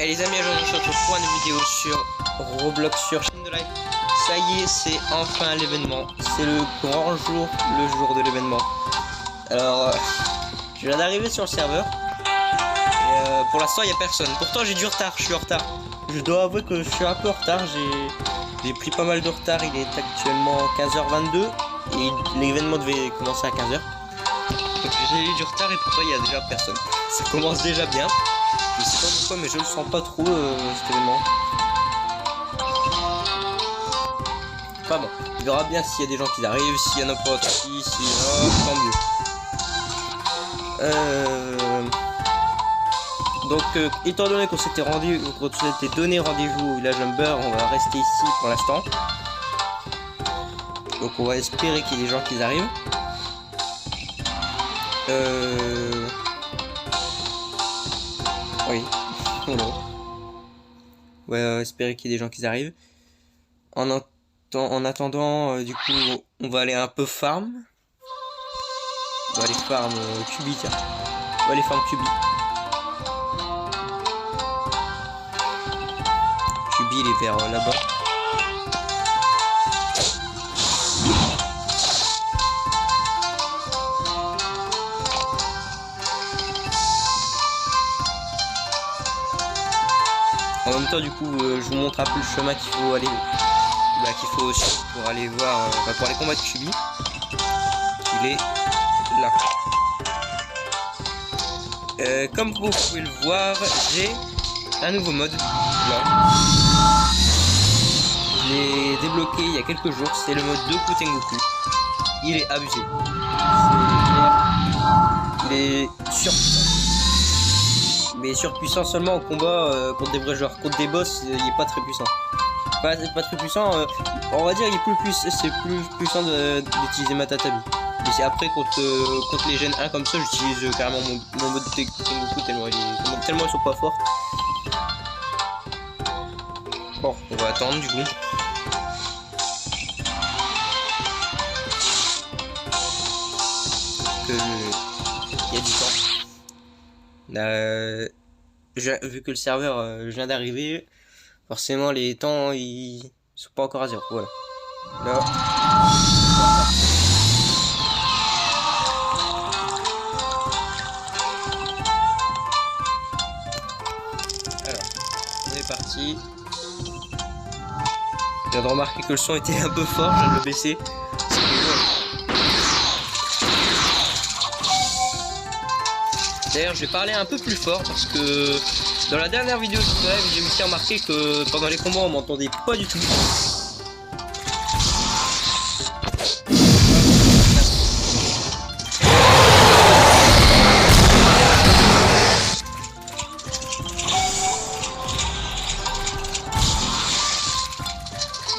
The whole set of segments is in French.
Les amis, aujourd'hui je se retrouve pour une vidéo sur Roblox sur chaîne de live. Ça y est, c'est enfin l'événement. C'est le grand jour, le jour de l'événement. Alors, je viens d'arriver sur le serveur. Et pour l'instant, il n'y a personne. Pourtant, j'ai du retard, je suis en retard. Je dois avouer que je suis un peu en retard. J'ai pris pas mal de retard. Il est actuellement 15h22. Et l'événement devait commencer à 15h. Donc j'ai eu du retard et pourtant il y a déjà personne. Ça commence déjà bien. Je sais pas pourquoi mais je le sens pas trop cet événement. Enfin bon, on verra bien s'il y a des gens qui arrivent, s'il y en a pas aussi, tant mieux. Donc étant donné qu'on s'était donné rendez-vous au village Humber, on va rester ici pour l'instant. Donc on va espérer qu'il y ait des gens qui arrivent. Oui. Oh non. Ouais, espérer qu'il y ait des gens qui arrivent. En attendant, du coup, on va aller un peu farm. On va aller farm Cubi, tiens. On va aller farm Cubi. Cubi, il est vers là-bas. En même temps, du coup, je vous montre un peu le chemin qu'il faut aller, qu'il faut aussi pour aller voir, pour aller combattre Cubi. Il est là. Comme vous pouvez le voir, j'ai un nouveau mode là. Je l'ai débloqué il y a quelques jours. C'est le mode Doku Tengoku. Il est abusé. Il est surpuissant. Mais surpuissant seulement au combat contre des vrais joueurs. Contre des boss, il est pas très puissant. Pas très puissant. On va dire il est c'est plus puissant d'utiliser Matatabi. Mais c'est après contre les Gen 1 comme ça, j'utilise carrément mon mode Tengoku tellement ils sont pas forts. Bon, on va attendre du coup. Il y a du temps. Vu que le serveur vient d'arriver, forcément les temps ils sont pas encore à zéro. Voilà. Là. Alors, on est parti. Je viens de remarquer que le son était un peu fort, je viens de le baisser. D'ailleurs, je vais parler un peu plus fort parce que dans la dernière vidéo de live, j'ai aussi remarqué que pendant les combats, on m'entendait pas du tout.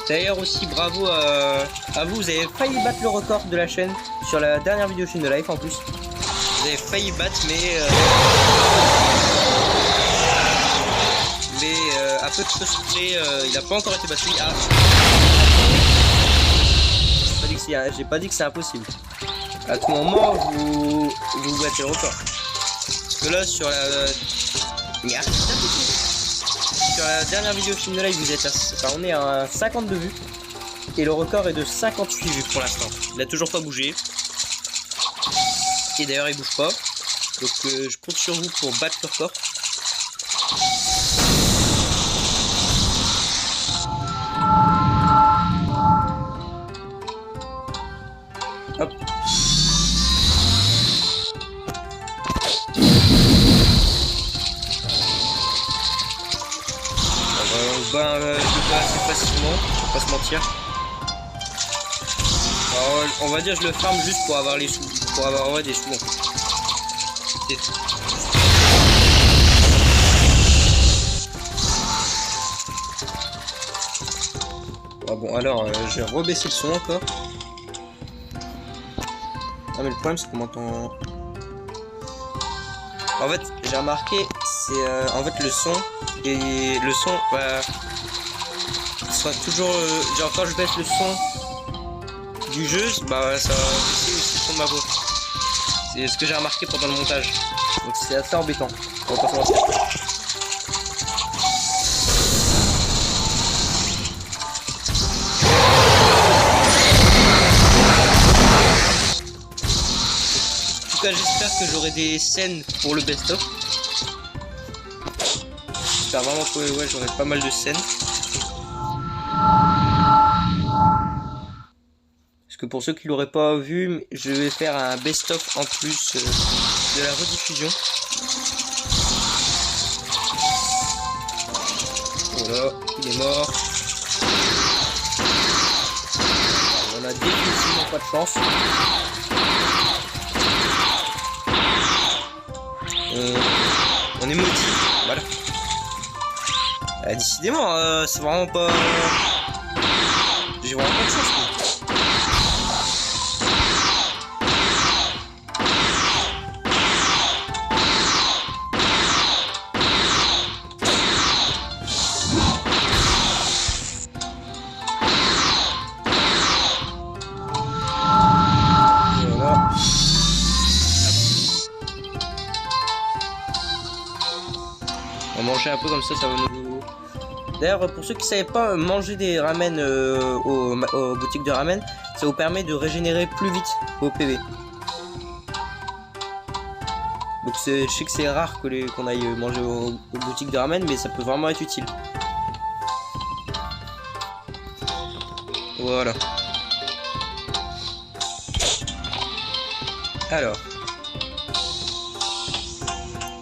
D'ailleurs aussi bravo à vous, vous avez failli battre le record de la chaîne sur la dernière vidéo chaîne de live en plus. Vous avez failli battre mais à peu de choses près, il n'a pas encore été battu. Ah. J'ai pas dit que c'est impossible. À tout moment vous battez le record. Parce que là sur la dernière vidéo film de live vous êtes on est à 52 vues. Et le record est de 58 vues pour l'instant. Il a toujours pas bougé. Et d'ailleurs il bouge pas. Donc je compte sur vous pour battre le record. Hop. Je le bats assez facilement, je vais pas se mentir. Alors, on va dire je le farm juste pour avoir les sous, pour avoir des sous en fait. Ah bon alors je vais rebaisser le son encore. Ah mais le problème c'est qu'on m'entend. En fait j'ai remarqué c'est en fait le son sera toujours genre quand je baisse le son du jeu ça va baisser aussi le son de ma voix. C'est ce que j'ai remarqué pendant le montage. Donc c'est assez embêtant. On va pas se mentir. cas, j'espère que j'aurai des scènes pour le best-of. J'espère vraiment que ouais, j'aurai pas mal de scènes. Parce que pour ceux qui l'auraient pas vu, je vais faire un best-of en plus de la rediffusion. Voilà, il est mort. On a définitivement pas de chance. On est maudit, voilà. Décidément, c'est vraiment pas... J'ai vraiment pas de chance, quoi. Voilà. On va manger un peu comme ça va nous... D'ailleurs, pour ceux qui ne savaient pas, manger des ramen aux boutiques de ramen, ça vous permet de régénérer plus vite vos PV. Donc je sais que c'est rare qu'on aille manger aux boutiques de ramen, mais ça peut vraiment être utile. Voilà. Alors.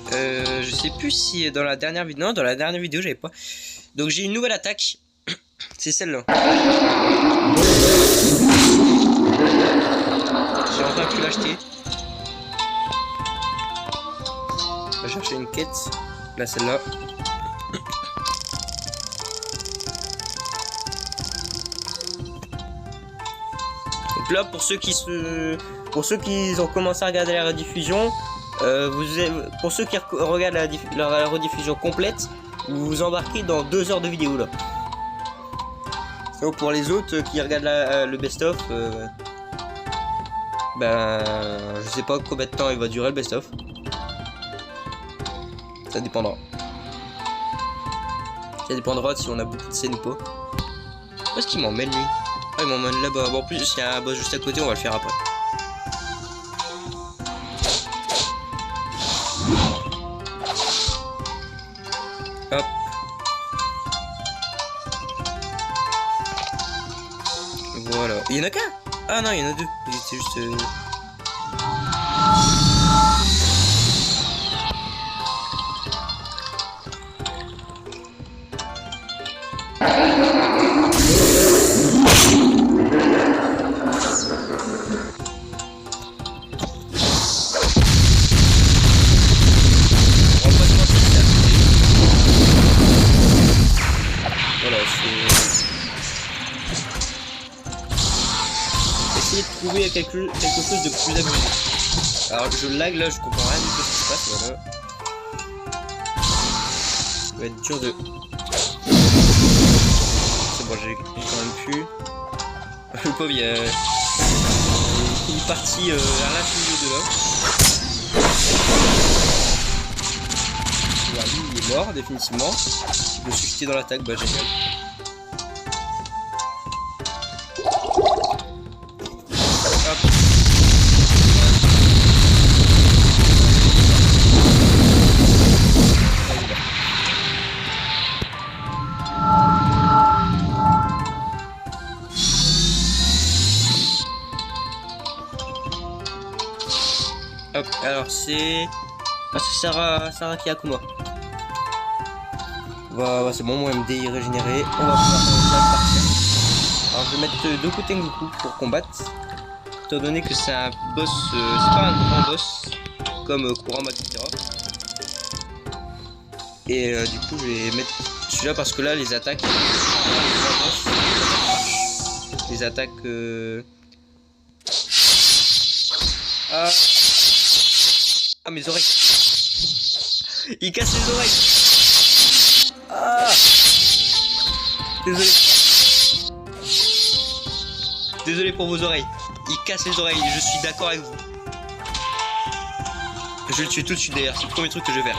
Je sais plus si dans la dernière vidéo... Non, dans la dernière vidéo, j'avais pas... Donc j'ai une nouvelle attaque. C'est celle-là. J'ai enfin pu l'acheter. On va chercher une quête. Là, celle-là. Donc là, pour ceux qui ont commencé à regarder la rediffusion, pour ceux qui regardent la rediffusion complète, vous vous embarquez dans 2 heures de vidéo là. Donc pour les autres qui regardent le best-of, ben je sais pas combien de temps il va durer le best-of. Ça dépendra. Ça dépendra de si on a beaucoup de scènes ou pas. Où est-ce qu'il m'emmène lui? Ah, il m'emmène là-bas. Bon, en plus il y a un boss juste à côté, on va le faire après. Hop. Voilà. Il y en a qu'un? Ah non, il y en a 2. Il était juste... Voilà, c'est... Essayer de trouver quelque chose de plus abusé. Alors je lag là, je comprends rien du tout ce qui se passe, voilà. Ça va être dur de... C'est bon, j'ai quand même pu. Le pauvre, il est parti à l'infini de là. Voilà, lui, il est mort définitivement. Je me suis jeté dans l'attaque, bah génial. Hop. Hop, alors c'est... Ah, c'est Saraki Akuma. Voilà, c'est bon, mon MD est régénéré. On va pouvoir partir. Alors je vais mettre Doku Tengoku pour combattre. Étant donné que c'est un boss, c'est pas un grand boss comme Kurama, etc. Et du coup je vais mettre celui-là parce que là les attaques, les attaques ah mes oreilles, il casse les oreilles. Ah, désolé. Désolé pour vos oreilles. Il casse les oreilles, je suis d'accord avec vous. Je vais le tuer tout de suite d'ailleurs, c'est le premier truc que je vais faire.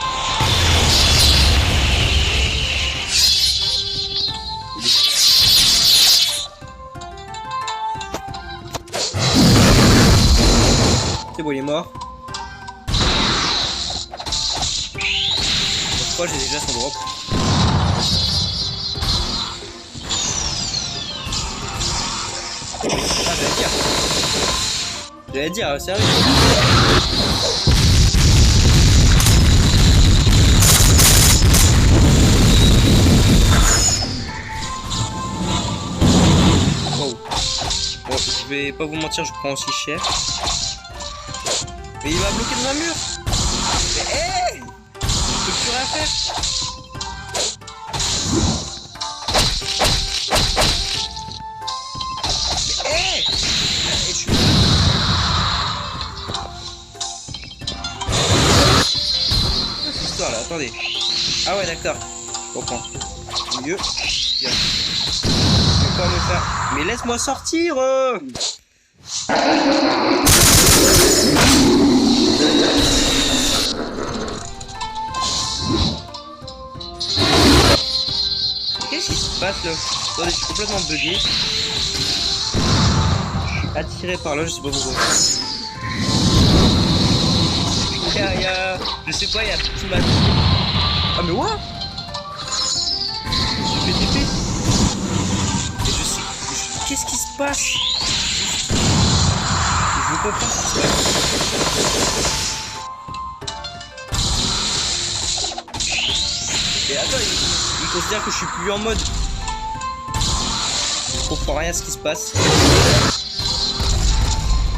C'est bon, il est mort. crois que j'ai déjà son drop. Ah, j'allais dire, sérieux. Oh. Bon, je vais pas vous mentir, je prends aussi cher. Mais il m'a bloqué dans un mur. Mais hey, je peux plus rien faire. Mais hey, je suis... Cette histoire là, attendez. Ah ouais, d'accord, je comprends. Mieux. Bien. Je vais pas me faire. Mais laisse-moi sortir. Qu'est-ce qui se passe là? Attendez, je suis complètement bugué. Je suis attiré par là, je sais pas pourquoi. Je sais pas, il y a un truc qui m'a... Ah mais what? Je fais TP. Et je sais... Qu'est-ce qui se passe? Je comprends ce qui se passe. Et attends, il considère que je suis plus en mode. Je comprends rien à ce qui se passe.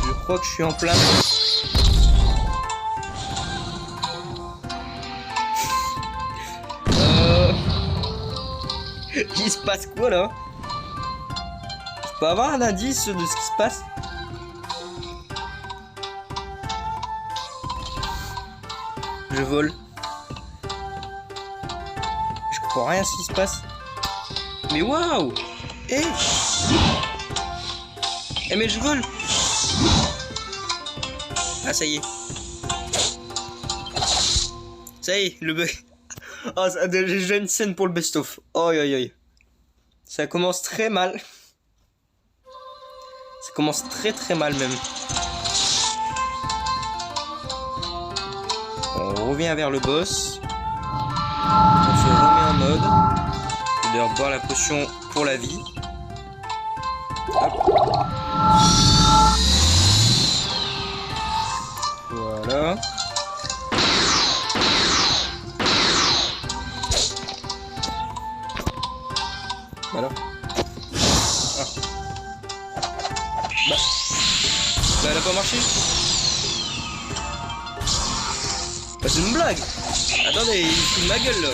Je crois que je suis en plein. Il se passe quoi là? Je peux avoir un indice de ce qui se passe? Je vole. Je comprends rien à ce qui se passe. Mais waouh! Eh! Eh mais je vole! Ah ça y est. Ça y est, le bug. Oh, j'ai déjà une scène pour le best-of. Oi oi oi. Ça commence très mal. Ça commence très très mal même. On revient vers le boss. On se remet en mode. Je vais devoir boire la potion pour la vie. Hop. Voilà. Alors. Ah. Bah, elle a pas marché. Bah, c'est une blague. Attendez, il fout de ma gueule là.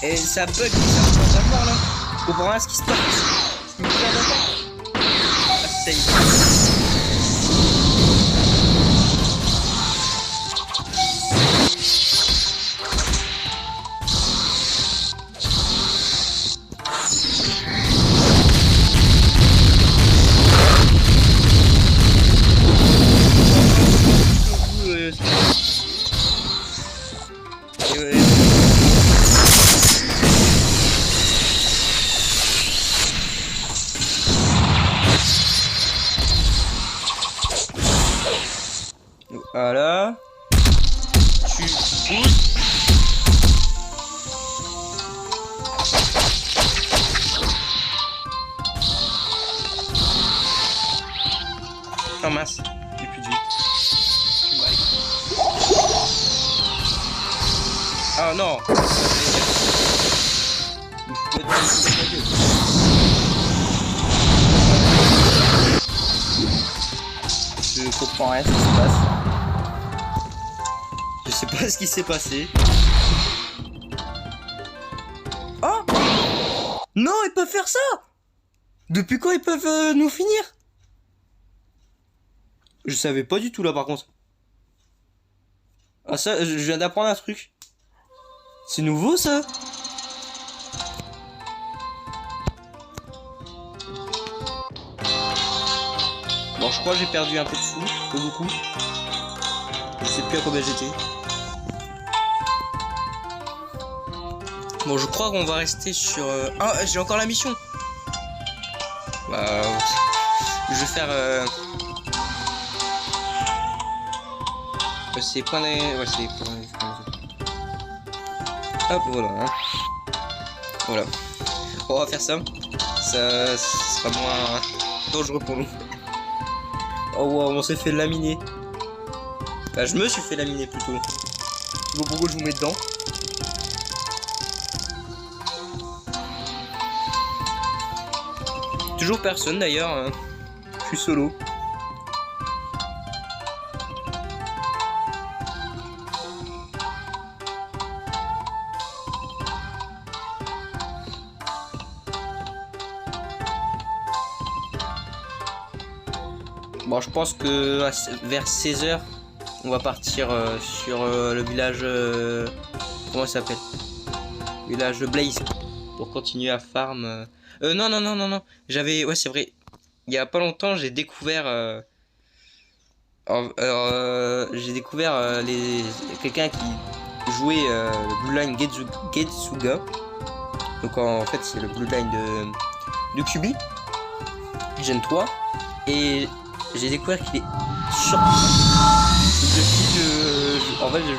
Et ça bug, ça commence à mort là. Je comprends rien à ce qui se passe. Il me fait un attaque. Ah, ça y est. Voilà. Tu pousses. Oh mince, j'ai plus de vie. Ah non. Je comprends rien ce qui se passe. Je sais pas ce qui s'est passé. Oh! Non, ils peuvent faire ça! Depuis quand ils peuvent nous finir? Je savais pas du tout là par contre. Ah ça, je viens d'apprendre un truc. C'est nouveau ça? Bon, je crois que j'ai perdu un peu de sous, pas beaucoup. Je sais plus à combien j'étais. Bon, je crois qu'on va rester sur... Ah, j'ai encore la mission. Bah, je vais faire C'est point des... Ouais, c'est hop, voilà. Hein. Voilà. On va faire ça. Ça sera moins dangereux pour nous. Oh wow, on s'est fait laminer. Bah, je me suis fait laminer plutôt. Je sais pas pourquoi je vous mets dedans. Toujours personne d'ailleurs. Hein. Je suis solo. Bon, je pense que vers 16h, on va partir sur le village... comment ça s'appelle? Village Blaze. Pour continuer à farm. Non, non, non, non, non. J'avais... Ouais, c'est vrai. Il y a pas longtemps, j'ai découvert... j'ai découvert quelqu'un qui jouait le Blue Line Getsuga. Donc en fait, c'est le Blue Line de Kubi. Gen 3. Et j'ai découvert qu'il est surpuissant. En fait, je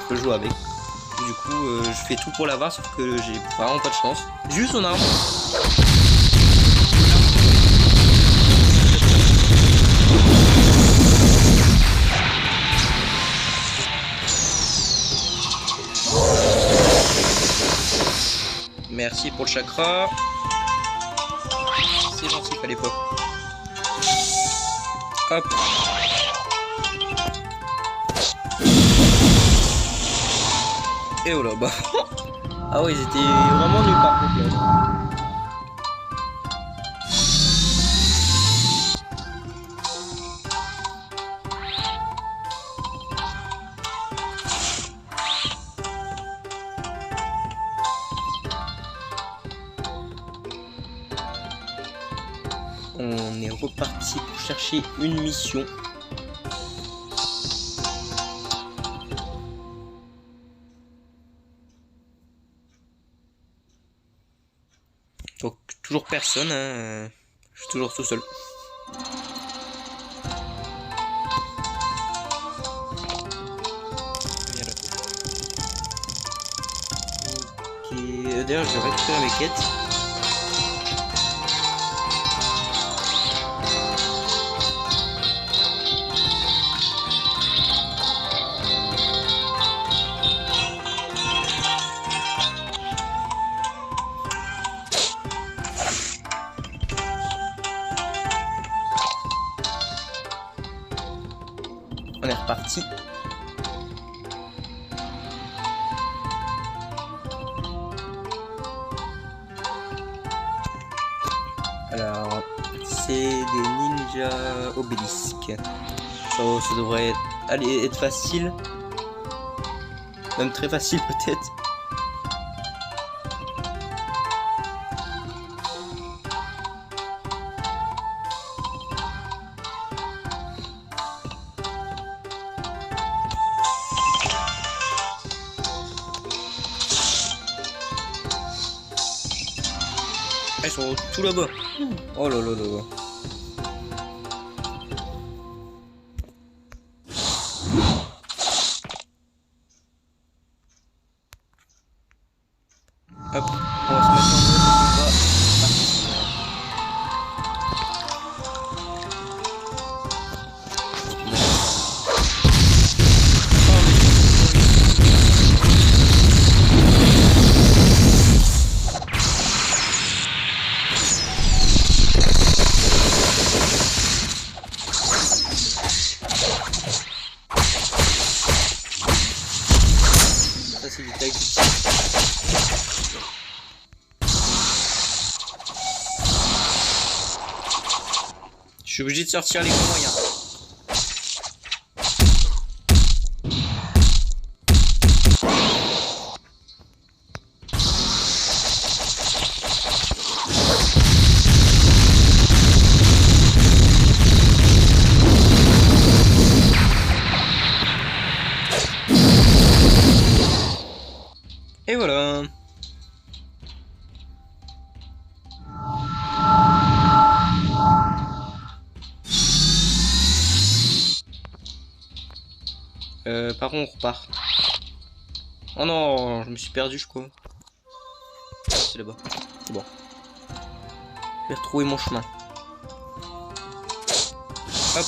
veux jouer avec. Du coup, je fais tout pour l'avoir, sauf que j'ai vraiment pas de chance. J'ai eu son arme. Merci pour le chakra. C'est gentil, fallait pas. Hop. Et oh là, bah. Ah ouais, ils étaient vraiment nuls par contre là. On est reparti pour chercher une mission. Donc toujours personne, hein. Je suis toujours tout seul. Ok, d'ailleurs je vais récupérer mes quêtes. On est reparti. Alors, c'est des ninjas obélisques. Ça devrait être facile. Même très facile peut-être. Ils sont tout là-bas. Oh là là là là. Hop, on va se mettre en mode, ça c'est du tactique. Je suis obligé de sortir les gros moyens. Et voilà. Par contre, on repart. Oh non, je me suis perdu, je crois. C'est là-bas. C'est bon. Je vais retrouver mon chemin. Hop.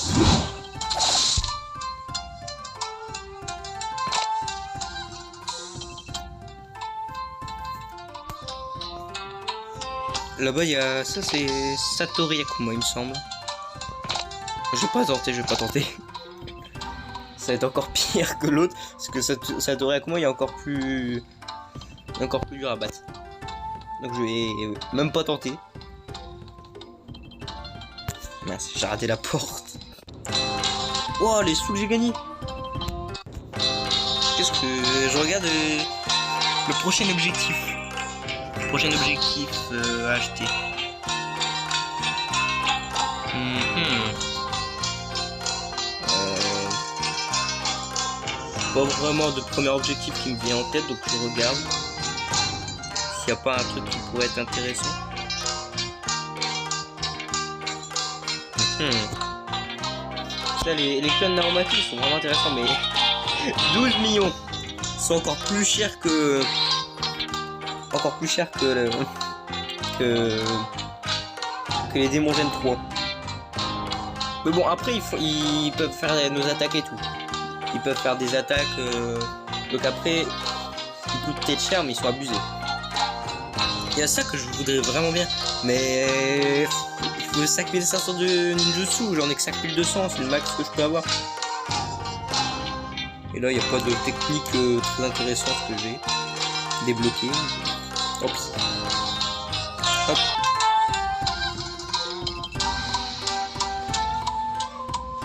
Là-bas, il y a... Ça, c'est Satori Akuma, il me semble. Je vais pas tenter, je vais pas tenter. Ça va être encore pire que l'autre. Parce que Satori Akuma, il est encore plus... encore plus dur à battre. Donc je vais même pas tenter. Mince, j'ai raté la porte. Oh, les sous que j'ai gagné. Qu'est-ce que... Je regarde le prochain objectif. Prochain objectif à acheter. Pas vraiment de premier objectif qui me vient en tête, donc je regarde s'il n'y a pas un truc qui pourrait être intéressant. Là, les clones aromatiques sont vraiment intéressants, mais 12 millions sont encore plus chers que... que les démons Gen 3. Mais bon, après ils peuvent faire nos attaques et tout. Ils peuvent faire des attaques. Donc après, ils coûtent peut-être cher, mais ils sont abusés. Il y a ça que je voudrais vraiment bien. Mais il faut 5500 de ninjutsu. J'en ai que 5200. C'est le max que je peux avoir. Et là, il n'y a pas de technique très intéressante que j'ai débloquée. Hop. Hop.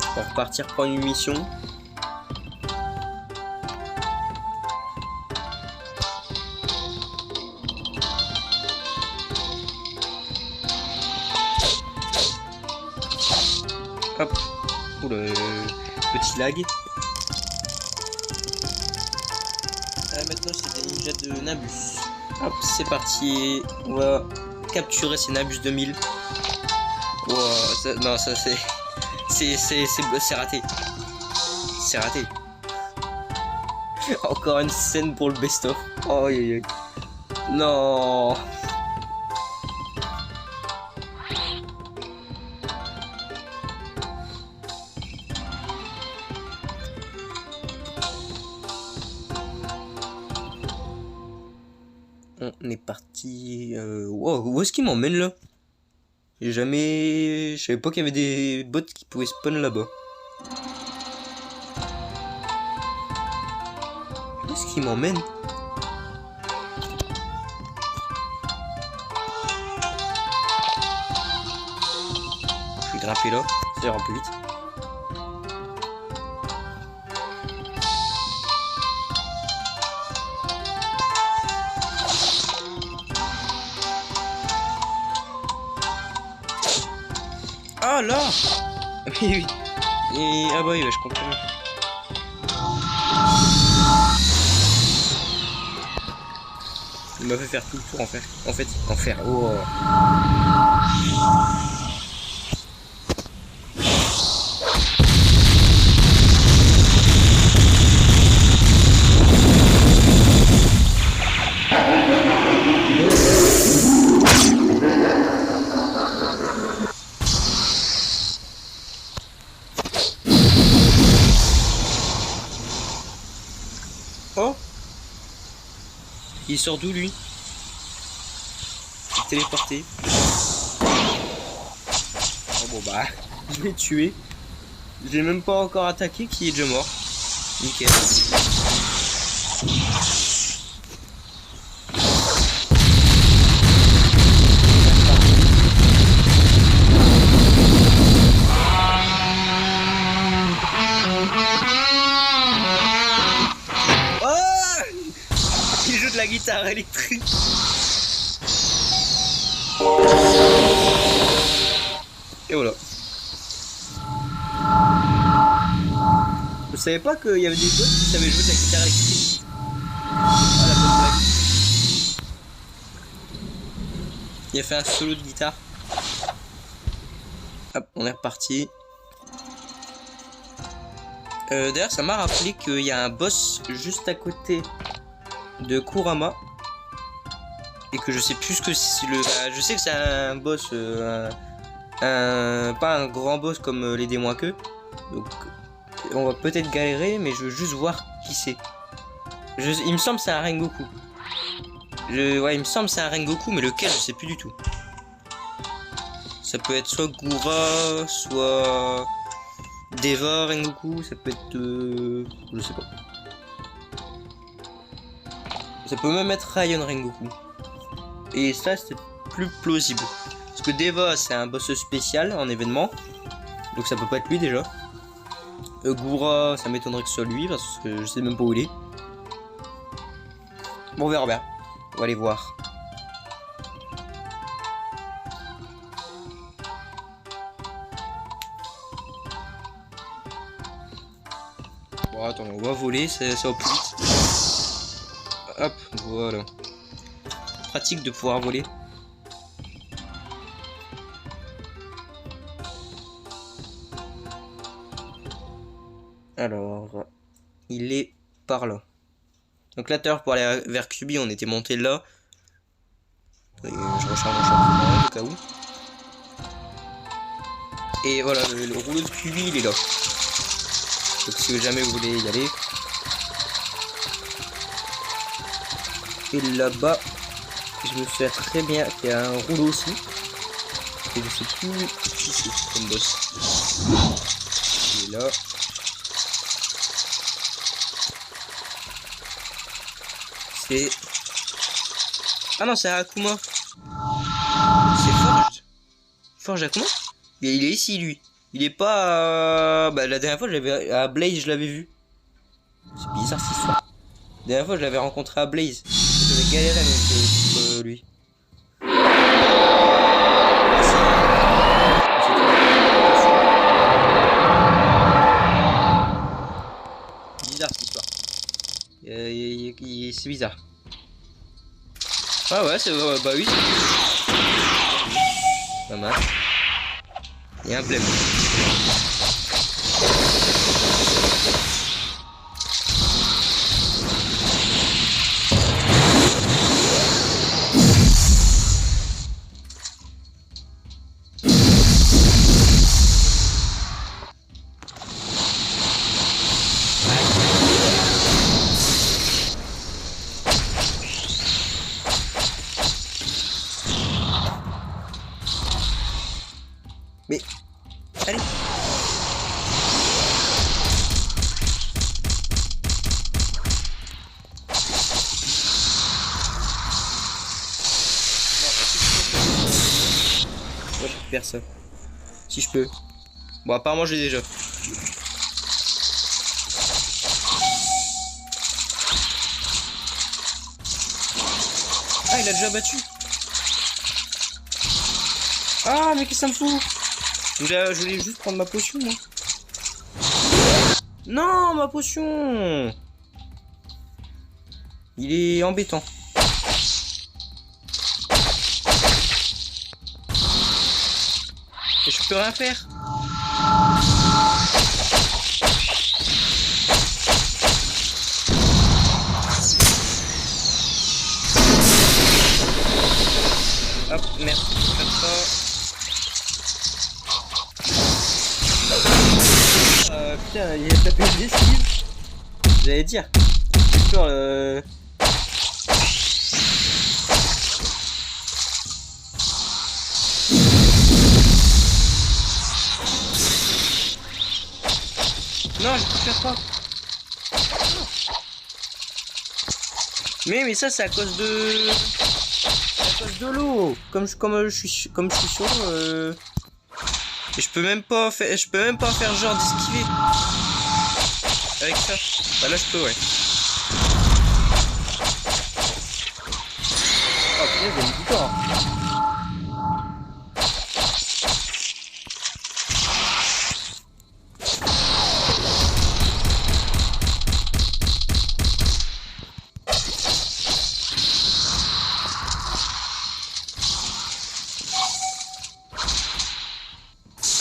On va repartir prendre une mission. Hop. Pour le petit lag. Maintenant c'est des ninjas de Nabus. Hop, c'est parti. On va capturer ces Nabus 2000. Wow, ça, non, ça c'est raté. C'est raté. Encore une scène pour le best-of. Oh, non. On est parti. Wow, où est-ce qu'il m'emmène là? J'ai jamais... Je savais pas qu'il y avait des bots qui pouvaient spawn là-bas. Où est-ce qu'il m'emmène? Je vais grimper là, ça ira plus vite. Ah là. Oui, oui. Et... Ah bah oui, bah, je comprends mieux. Il m'a fait faire tout le tour en fait. En faire. Oh. Oh. Il sort d'où lui? Il est téléporté. Oh bon bah, je l'ai tué. J'ai même pas encore attaqué, qui est déjà mort. Nickel. Il joue de la guitare électrique. Et voilà. Je savais pas qu'il y avait des autres qui savaient jouer de la guitare électrique. Ah, la bonne blague. Il a fait un solo de guitare. Hop, on est reparti. D'ailleurs, ça m'a rappelé qu'il y a un boss juste à côté de Kurama. Et que je sais plus ce que c'est le... je sais que c'est un boss... pas un grand boss comme les démons à queue. Donc on va peut-être galérer, mais je veux juste voir qui c'est. Il me semble que c'est un Rengoku. Ouais, il me semble que c'est un Rengoku, mais lequel je sais plus du tout. Ça peut être soit Gura, soit Deva Rengoku, ça peut être... je sais pas. Ça peut même être Ryan Rengoku. Et ça, c'est plus plausible. Parce que Deva, c'est un boss spécial en événement. Donc ça peut pas être lui déjà. Gura, ça m'étonnerait que ce soit lui, parce que je sais même pas où il est. Bon, on verra bien. On va aller voir. Bon, attends, on va voler, ça va plus vite. Hop, voilà. Pratique de pouvoir voler. Alors, il est par là. Donc là, tout à l'heure, pour aller vers Kyubi, on était monté là. Et je recharge mon chapeau au cas où. Et voilà, le rouleau de Kyubi, il est là. Donc si jamais vous voulez y aller. Et là-bas, je me souviens très bien qu'il y a un rouleau aussi. Et je sais plus qui c'est comme boss. Il est là. C'est... Ah non, c'est Akuma. C'est Forge. Forge Akuma. Mais il est ici, lui. Il est pas... Bah, la dernière fois, à Blaze, je l'avais vu. C'est bizarre, cette histoire. La dernière fois, je l'avais rencontré à Blaze. J'avais galéré avec lui. Bizarre, cette histoire. C'est bizarre. Ah ouais, c'est... bah oui. Pas mal. Il y a un blême. Mais... Allez. Ouais, je perds ça. Si je peux. Bon, apparemment, je l'ai déjà. Ah, il a déjà battu. Ah, mais qu'est-ce que ça me fout? Je voulais juste prendre ma potion, moi. Non, ma potion. Il est embêtant. Et je peux rien faire. Hop, merci. Comme ça. Putain, il a tapé une esquive. J'allais dire. Sur le... Non, je peux faire pas. Mais ça c'est à cause de... C'est à cause de l'eau. Comme je suis sur l'eau, et je peux même pas faire genre d'esquiver. Avec ça. Bah là je peux, ouais. Oh putain, j'ai mis du temps.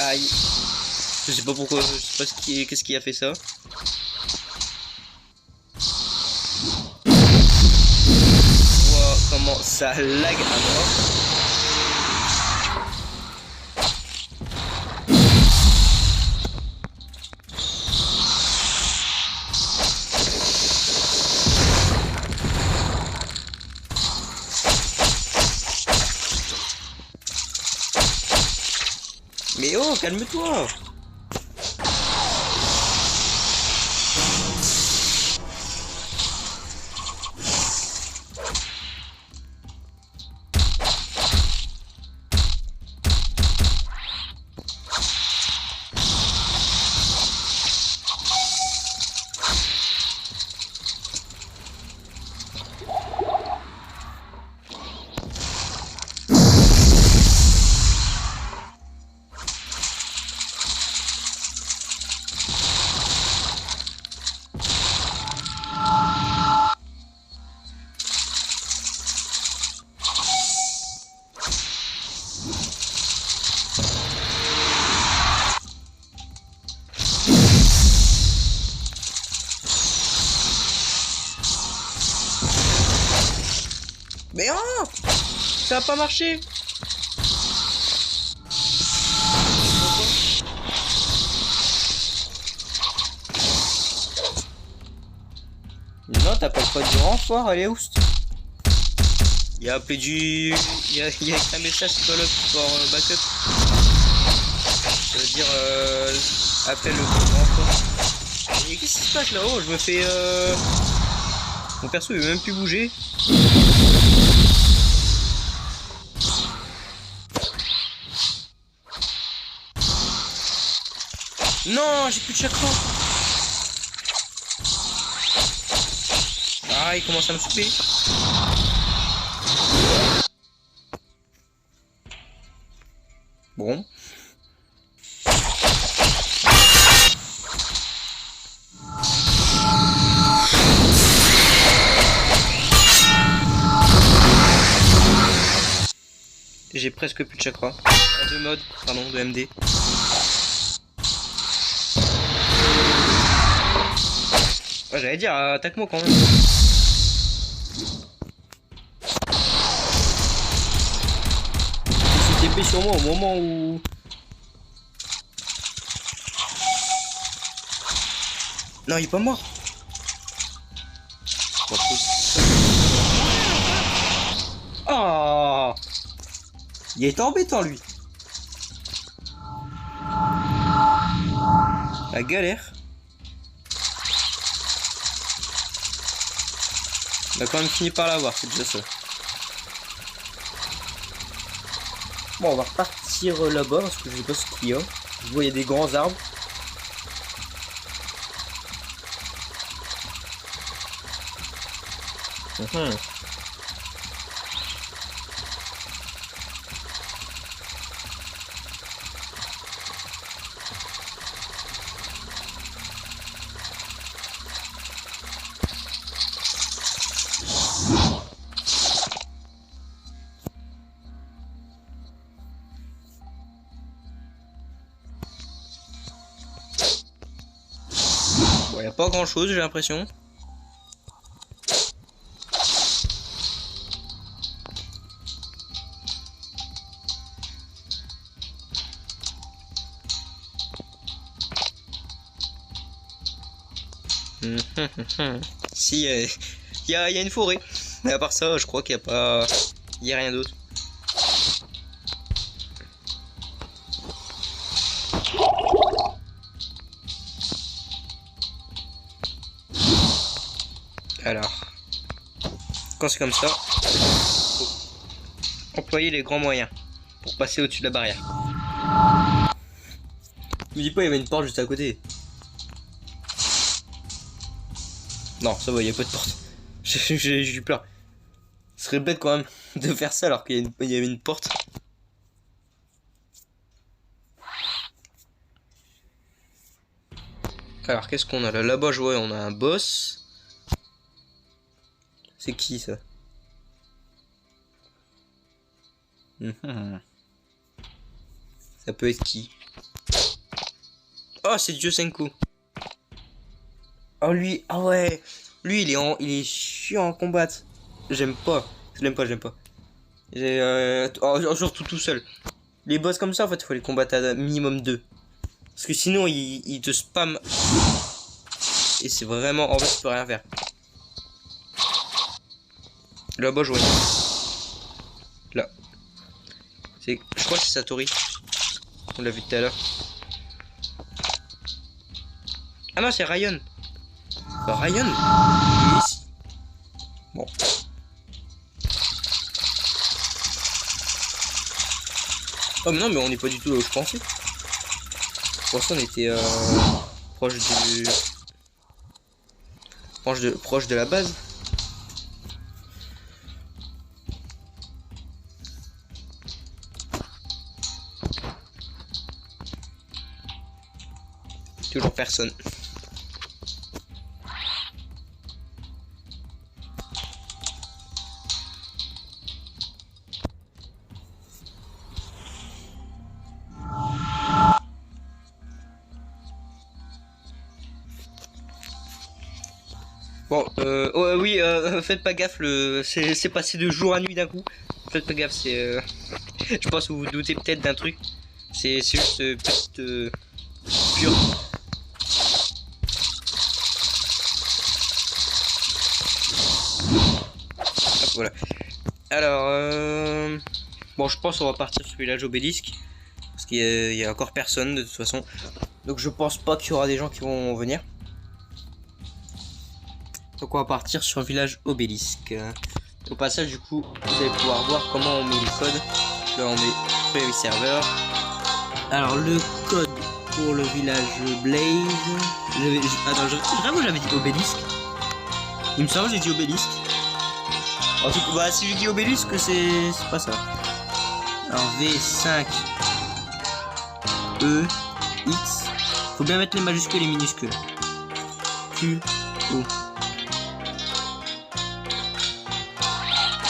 Aïe. Je sais pas pourquoi, je sais pas qu'est-ce qui a fait ça. Wow, comment ça lag à mort. Mais oh, calme-toi. Mais oh, ça a pas marché. Non, t'as pas le code du renfort, allez oust. Il y a appelé du... Il y a un message follow pour backup. Ça veut dire appel le renfort. Et qu'est-ce qui se passe là-haut? Je me fais... Mon perso il veut même plus bouger. Non, j'ai plus de chakra. Ah, il commence à me souper. Bon. J'ai presque plus de chakra. De mode, pardon, de MD. Ouais, j'allais dire, attaque-moi quand même. Il s'est TP sur moi au moment où... Non, il est pas mort. Oh, il est embêtant lui. La galère. On a quand même fini par l'avoir, c'est déjà ça. Bon, on va repartir là-bas parce que je sais pas ce qu'il y a. Je vois il y a des grands arbres. Bon, y a pas grand chose, j'ai l'impression. Si, il y a une forêt. Mais à part ça, je crois qu'il n'y a pas... Il n'y a rien d'autre. Alors, quand c'est comme ça, faut employer les grands moyens pour passer au-dessus de la barrière. Me dis pas, il y avait une porte juste à côté. Non, ça va, il n'y a pas de porte. J'ai eu peur. Ce serait bête quand même de faire ça alors qu'il y avait une porte. Alors, qu'est-ce qu'on a là? Là-bas, je vois, on a un boss. C'est qui ça? Ça peut être qui? Oh, c'est Dieu Senku. Oh, lui, ah ouais. Lui, il est chiant en combat. J'aime pas. J'aime pas. Surtout tout seul. Les boss comme ça, en fait, il faut les combattre à minimum 2. Parce que sinon, il te spam. Et c'est vraiment... En fait, tu peux rien faire. Là-bas, je vois. Là. Je crois que c'est Satori. On l'a vu tout à l'heure. Ah non, c'est Ryan. Ryan, il est ici. Bon. Oh mais non, mais on n'est pas du tout là où je pensais. Pour ça, on était proche de la base. Toujours personne. Bon, oh, oui, faites pas gaffe, c'est passé de jour à nuit d'un coup. Faites pas gaffe, c'est... je pense que vous vous doutez peut-être d'un truc. C'est juste petite... pure. Hop, voilà. Alors, bon, je pense qu'on va partir sur le village obélisque. Parce qu'il y a encore personne de toute façon. Donc je pense pas qu'il y aura des gens qui vont venir. Donc on va partir sur le village obélisque. Au passage, du coup, vous allez pouvoir voir comment on met le code. Là, on met Prairie Server. Alors, le code pour le village Blaze. Attends, vraiment, j'avais dit obélisque. Il me semble que j'ai dit obélisque. En tout cas, bah, si je dis obélisque, c'est pas ça. Alors, V5 E X. Faut bien mettre les majuscules et les minuscules. Q O.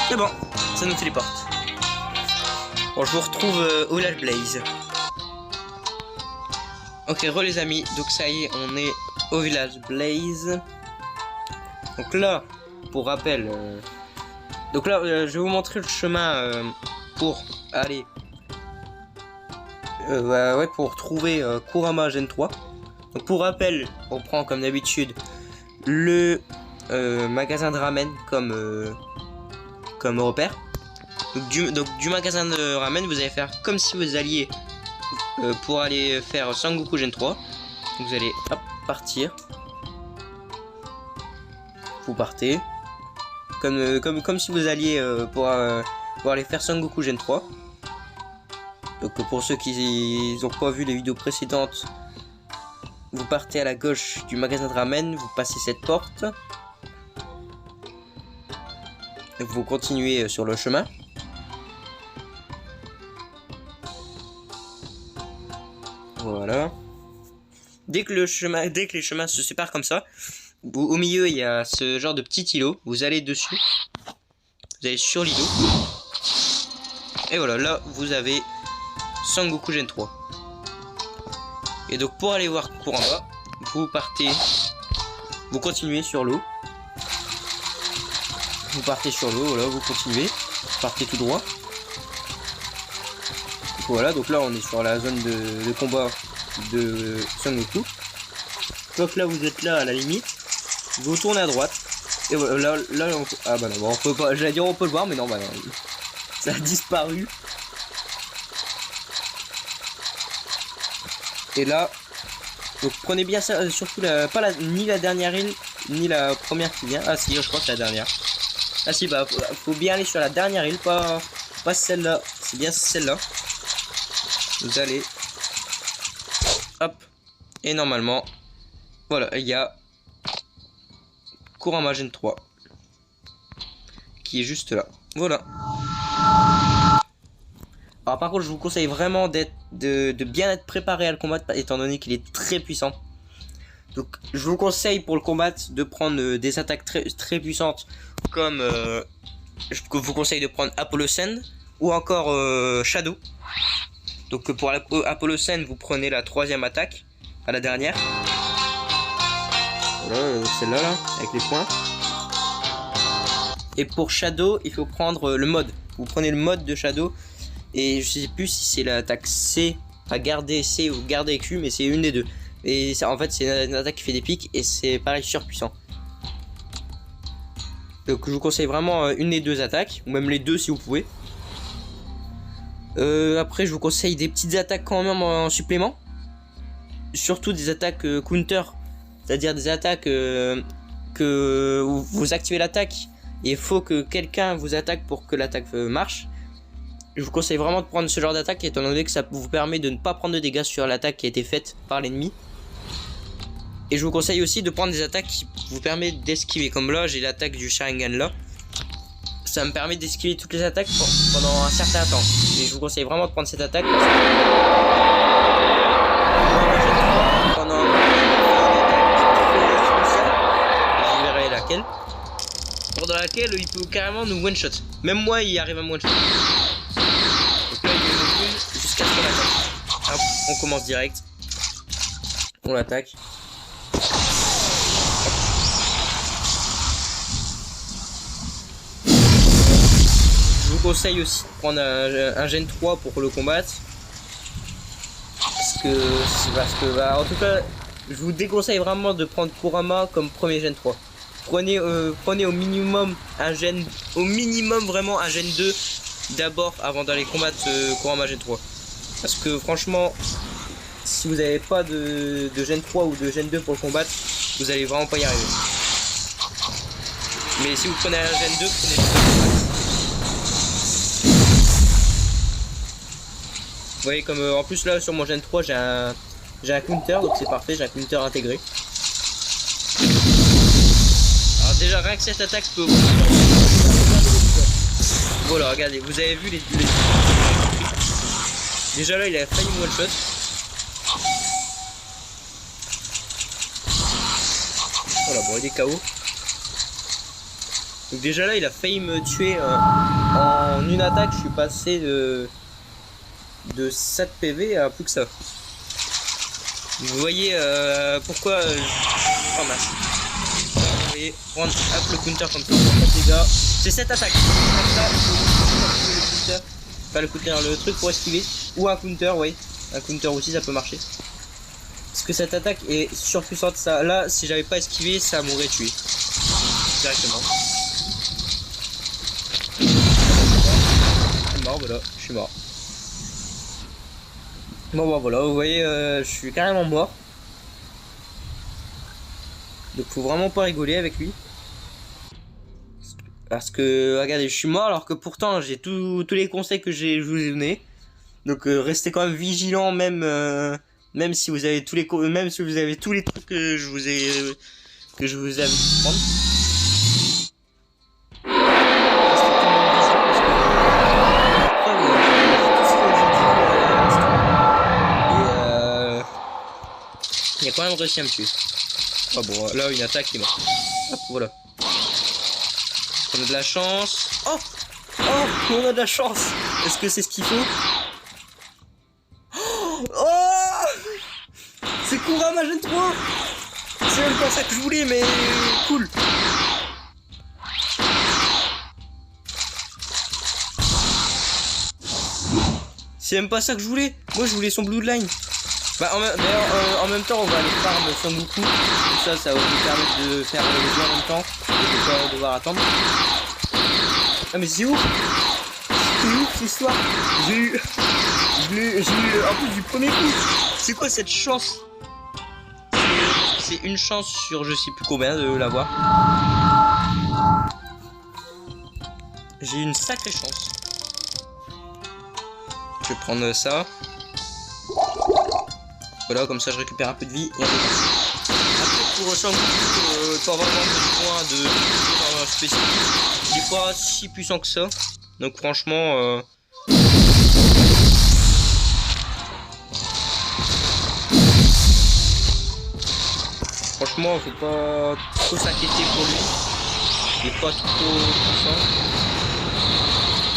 C'est bon, ça nous téléporte. Bon, je vous retrouve au village Blaze. Ok, les amis, donc ça y est, on est au village Blaze. Donc là, pour rappel, donc là, je vais vous montrer le chemin pour aller, ouais, pour trouver Kurama Gen 3. Donc pour rappel, on prend comme d'habitude le magasin de ramen comme repère. Donc du magasin de ramen, vous allez faire comme si vous alliez pour aller faire Sangoku Gen 3. Donc vous allez hop, partir. Vous partez. Comme si vous alliez pour aller faire Sangoku Gen 3. Donc pour ceux qui n'ont pas vu les vidéos précédentes, vous partez à la gauche du magasin de ramen, vous passez cette porte. Vous continuez sur le chemin. Voilà. Dès que les chemins se séparent comme ça, au milieu il y a ce genre de petit îlot. Vous allez dessus. Vous allez sur l'îlot. Et voilà, là vous avez Sangoku Gen 3. Et donc pour aller voir Kurama, vous partez. Vous continuez sur l'eau. Vous partez sur l'eau, voilà, vous continuez, vous partez tout droit. Voilà, donc là on est sur la zone de combat de Sangoku. Donc là vous êtes là à la limite, vous tournez à droite. Et voilà, là on peut... Ah bah non, on peut pas, j'allais dire on peut le voir, mais non, bah non, ça a disparu. Et là, donc prenez bien ça, surtout ni la dernière île, ni la première qui vient. Ah si, je crois que la dernière. Ah si, bah faut bien aller sur la dernière île, pas celle-là, c'est bien celle-là. Vous allez, hop, et normalement, voilà, il y a Kurama Gen 3 qui est juste là. Voilà. Alors par contre, je vous conseille vraiment de bien être préparé à le combattre, étant donné qu'il est très puissant. Donc je vous conseille pour le combattre de prendre des attaques très puissantes, comme je vous conseille de prendre Apollo Sand ou encore Shadow. Donc pour Apollo Sand, vous prenez la 3e attaque à la dernière. Voilà, celle-là, là, avec les points. Et pour Shadow, il faut prendre le mode. Vous prenez le mode de Shadow. Et je sais plus si c'est l'attaque C, pas garder C ou garder Q, mais c'est une des deux. Et ça, en fait, c'est une attaque qui fait des pics et c'est pareil surpuissant. Donc je vous conseille vraiment une des deux attaques, ou même les deux si vous pouvez. Après, je vous conseille des petites attaques quand même en supplément. Surtout des attaques counter, c'est-à-dire des attaques que vous activez l'attaque et il faut que quelqu'un vous attaque pour que l'attaque marche. Je vous conseille vraiment de prendre ce genre d'attaque étant donné que ça vous permet de ne pas prendre de dégâts sur l'attaque qui a été faite par l'ennemi. Et je vous conseille aussi de prendre des attaques qui vous permettent d'esquiver. Comme là, j'ai l'attaque du Sharingan là. Ça me permet d'esquiver toutes les attaques pendant un certain temps. Et je vous conseille vraiment de prendre cette attaque parce que pendant une attaque très spéciale, je verrai laquelle. Pendant laquelle il peut carrément nous one shot. Même moi, il arrive à me one shot. Donc là, il me recule jusqu'à ce qu'on l'attaque. Hop, on commence direct. On l'attaque. Je vous conseille aussi de prendre un Gen 3 pour le combattre. Parce que bah, en tout cas, je vous déconseille vraiment de prendre Kurama comme premier Gen 3. Prenez au minimum un Gen, vraiment un Gen 2 d'abord avant d'aller combattre Kurama Gen 3. Parce que franchement, si vous n'avez pas de Gen 3 ou de Gen 2 pour le combattre, vous allez vraiment pas y arriver. Mais si vous prenez un Gen 2, prenez. Vous voyez comme en plus là sur mon Gen 3 j'ai un counter, donc c'est parfait, j'ai un counter intégré. Alors déjà rien que cette attaque peut... Voilà, regardez, vous avez vu les... Déjà là il a failli me one shot. Voilà, bon il est KO. Donc déjà là il a failli me tuer en une attaque, je suis passé de 7 PV à plus que ça. Vous voyez pourquoi ramasse. Vous voyez, prendre le counter comme ça, on prend des dégâts. C'est cette attaque. Pas le counter, le truc pour esquiver. Ou un counter, oui. Un counter aussi, ça peut marcher. Parce que cette attaque est surpuissante. Ça, là, si j'avais pas esquivé, ça m'aurait tué. Directement. Je suis mort, voilà. Je suis mort. Bon bah voilà, vous voyez, je suis carrément mort. Donc faut vraiment pas rigoler avec lui. Parce que, regardez, je suis mort alors que pourtant j'ai tous les conseils que je vous ai donnés. Donc restez quand même vigilant même si vous avez tous les trucs que je vous ai dit de prendre. Il a quand même réussi à me tuer. Ah bon, là une attaque qui est morte. Hop, voilà. On a de la chance. Oh, on a de la chance. Est-ce que c'est ce qu'il faut? Oh, c'est Kurama Gen 3. C'est même pas ça que je voulais, mais cool. C'est même pas ça que je voulais. Moi je voulais son Bloodline. Bah d'ailleurs en même temps on va aller farm Son Goku. Comme ça va nous permettre de faire les deux en même temps et de pas devoir attendre. Ah mais c'est ouf. C'est ouf cette histoire. J'ai eu en plus du premier coup. C'est quoi cette chance? C'est une chance sur je sais plus combien de l'avoir. J'ai eu une sacrée chance. Je vais prendre ça. Voilà, comme ça je récupère un peu de vie et un peu de vie. Après pour Shang pas vraiment besoin de spécifique. Il est pas si puissant que ça. Donc franchement faut pas trop s'inquiéter pour lui. Il est pas trop puissant.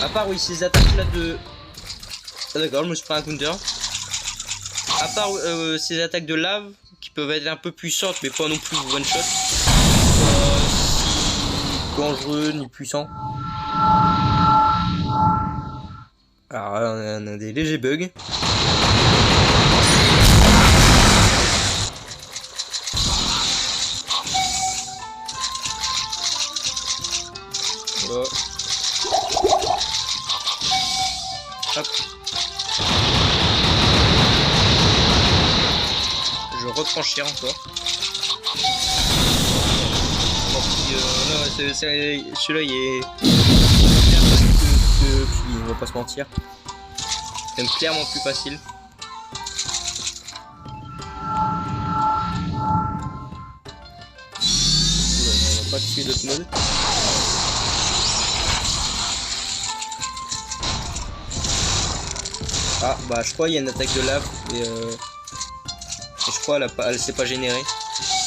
À part oui ces attaques là de... Ah d'accord, je me suis pris un counter. À part ces attaques de lave, qui peuvent être un peu puissantes, mais pas non plus one shot. Si dangereux ni puissant. Alors là, on a des légers bugs. Voilà. Hop. Je refranchir encore. Celui-là il est on va pas se mentir. C'est clairement plus facile. On va pas tuer d'autres modes. Ah bah je crois il y a une attaque de lave et je crois elle s'est pas générée.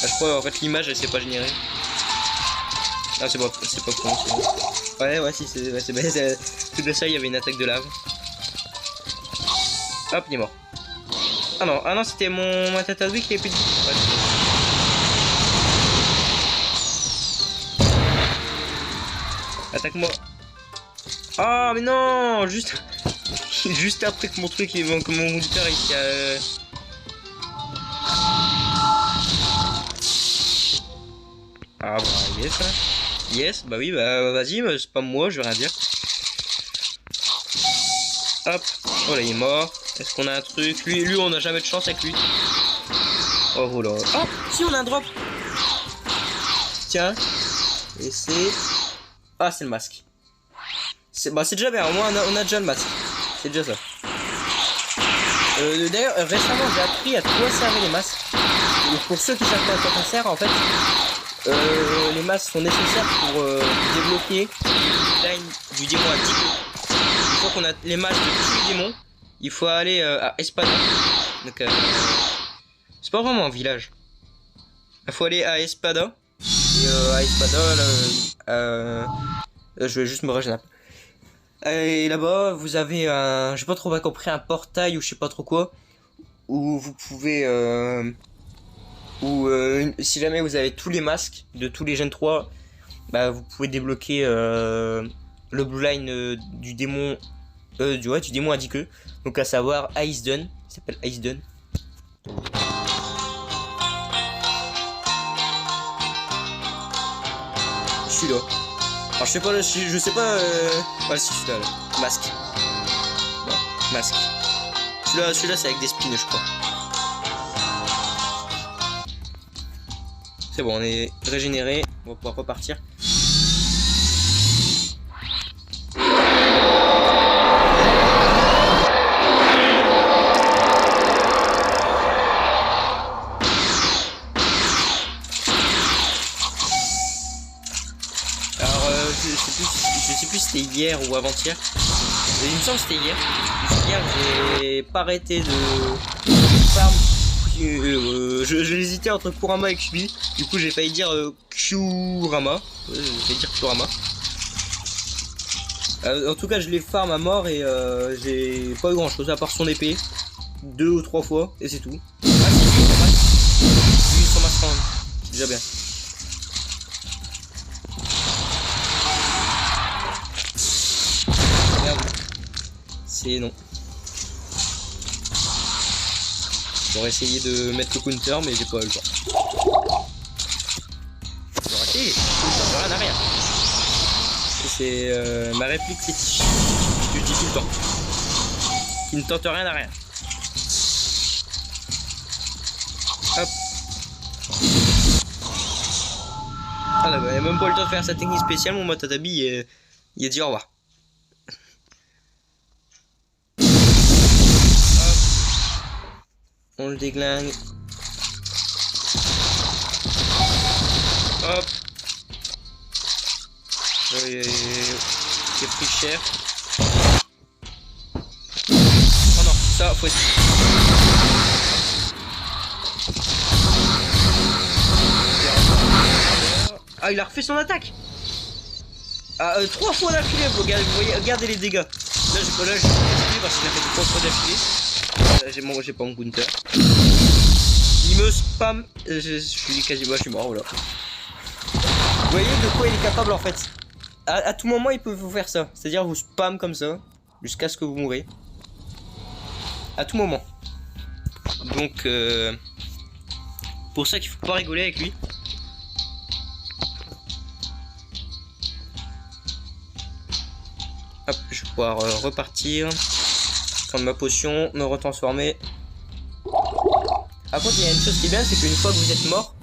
Ah, je crois en fait l'image elle s'est pas générée. Ah c'est pas con. Ouais si c'est tout de ça il y avait une attaque de lave. Hop il est mort. Ah non c'était ma tête à qui avait plus de vie. Ouais. Attaque-moi. Ah mais non juste après que mon truc que mon conducteur il a... Ah bah yes hein. Yes bah oui bah vas-y c'est pas moi je vais rien dire. Hop. Oh là il est mort. Est-ce qu'on a un truc? Lui on a jamais de chance avec lui. Oh voilà. Oh si on a un drop. Tiens. Et c'est... Ah c'est le masque. C'est déjà bien, au moins on a déjà le masque. C'est déjà ça. D'ailleurs récemment j'ai appris à quoi servaient les masques. Et pour ceux qui savent pas à quoi ça sert en fait, les masques sont nécessaires pour débloquer du démon à 10. Une fois qu'on a les masques de tous les démons, il faut aller à Espada. Donc c'est pas vraiment un village. Il faut aller à Espada. Et à Espada, là, je vais juste me régénérer. Et là-bas, vous avez un... J'ai pas trop bien compris, un portail ou je sais pas trop quoi. Où vous pouvez... si jamais vous avez tous les masques de tous les Gen 3, bah vous pouvez débloquer le Blue Line du démon... du démon à 10 queues. Donc à savoir Icedun. Il s'appelle Icedun. Celui-là. Alors je sais pas, voilà c'est celui-là, là. Masque. Bon, masque. Celui-là c'est avec des spins je crois. C'est bon, on est régénéré, on va pouvoir repartir. Je sais plus si c'était hier ou avant-hier. Il me semble que c'était hier. Hier j'ai pas arrêté de farm. Je hésitais entre Kurama et Kyubi. Du coup j'ai failli dire Kurama. J'ai failli dire Kurama. En tout cas je les farm à mort et j'ai pas eu grand chose à part son épée. 2 ou 3 fois et c'est tout. Ah c'est lui son masque. C'est déjà bien. C'est non. J'aurais essayé de mettre le counter mais j'ai pas eu le temps. J'aurais essayé, ça rien à rien. C'est ma réplique fétiche. Je le dis tout le temps. Qui ne tente rien à rien. Hop. Ah là bah, il a même pas le temps de faire sa technique spéciale, mon Matatabi il a dit au revoir. On le déglingue. Hop. C'est pris cher. Oh non, ça faut être... Ah il a refait son attaque. Ah 3 fois d'affilée, vous voyez, regardez les dégâts. Là j'ai parce qu'il a fait 3 fois d'affilée. J'ai pas mon counter. Il il me spam. Je suis quasiment, je suis mort, voilà. Vous voyez de quoi il est capable en fait. À tout moment, il peut vous faire ça. C'est-à-dire vous spam comme ça, jusqu'à ce que vous mourrez. À tout moment. Donc, pour ça qu'il faut pas rigoler avec lui. Hop, je vais pouvoir repartir. Prendre ma potion, me retransformer. Par contre, il y a une chose qui est bien, c'est qu'une fois que vous êtes mort,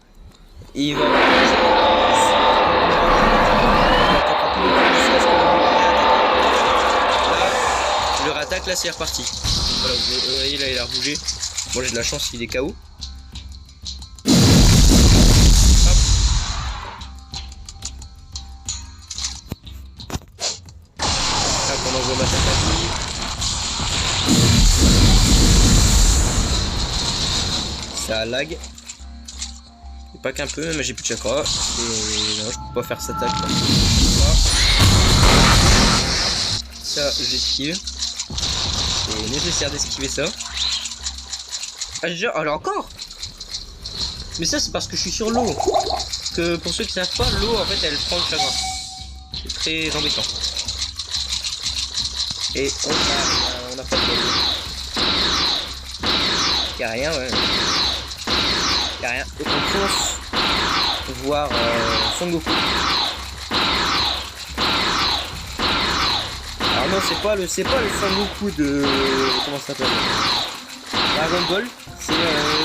il va... Je le rattaque, là c'est reparti. Voilà, vous voyez là il a rebougé. Moi j'ai de la chance, il est KO. Hop. Là on envoie ma tatapi. Ça lag. Et pas qu'un peu, mais j'ai plus de chakra. Et non, je peux pas faire cette attaque. Ça, j'esquive. C'est nécessaire d'esquiver ça. Ah, alors encore. Mais ça, c'est parce que je suis sur l'eau. Que pour ceux qui savent pas, l'eau en fait elle prend le chagrin. C'est très embêtant. Et on a pas de l'eau. Y'a rien, ouais. Y'a rien. Donc on fonce voir Son Goku. Alors non, c'est pas le Son Goku de... Comment ça s'appelle, Dragon Ball.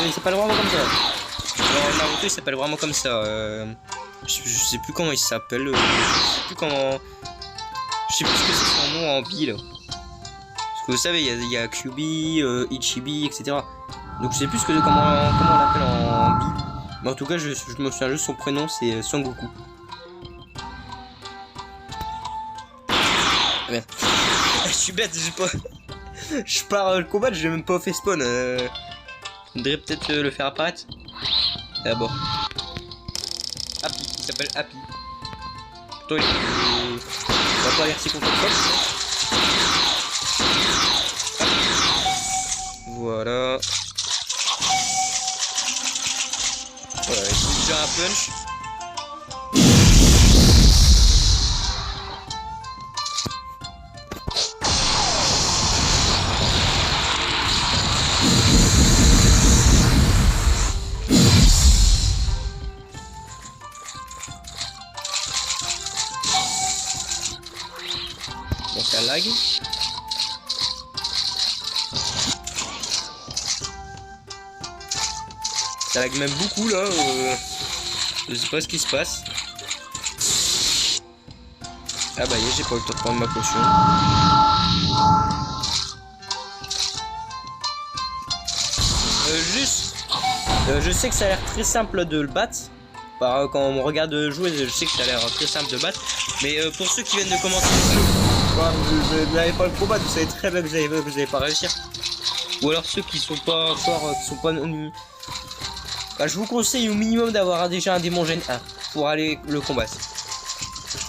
Il s'appelle vraiment comme ça. Alors Naruto il s'appelle vraiment comme ça. Je sais plus comment il s'appelle. Je sais plus comment... Je sais plus ce que c'est son nom en bi là. Parce que vous savez, il y a Kyuubi, Ichibi, etc. Donc je sais plus comment on l'appelle en bi. Mais en tout cas, je me souviens juste son prénom, c'est Son Goku. Ah merde. Je suis bête, j'ai pas... Je pars le combat, j'ai même pas fait spawn. Je voudrais peut-être le faire apparaître. D'abord. Happy, il s'appelle Happy. Toi, il va pas aller si content que ça. Voilà. Voilà, il faut déjà un punch. Bon, ça lag. Ça lag même beaucoup là. Je sais pas ce qui se passe. Ah bah j'ai pas eu le temps de prendre ma potion. Je sais que ça a l'air très simple de le battre. Quand on me regarde jouer, je sais que ça a l'air très simple de battre. Mais pour ceux qui viennent de commencer, vous n'avez pas le combat, vous savez très bien que vous n'allez pas réussir. Ou alors ceux qui sont pas encore, bah, je vous conseille au minimum d'avoir déjà un démon Gen 1 pour aller le combattre.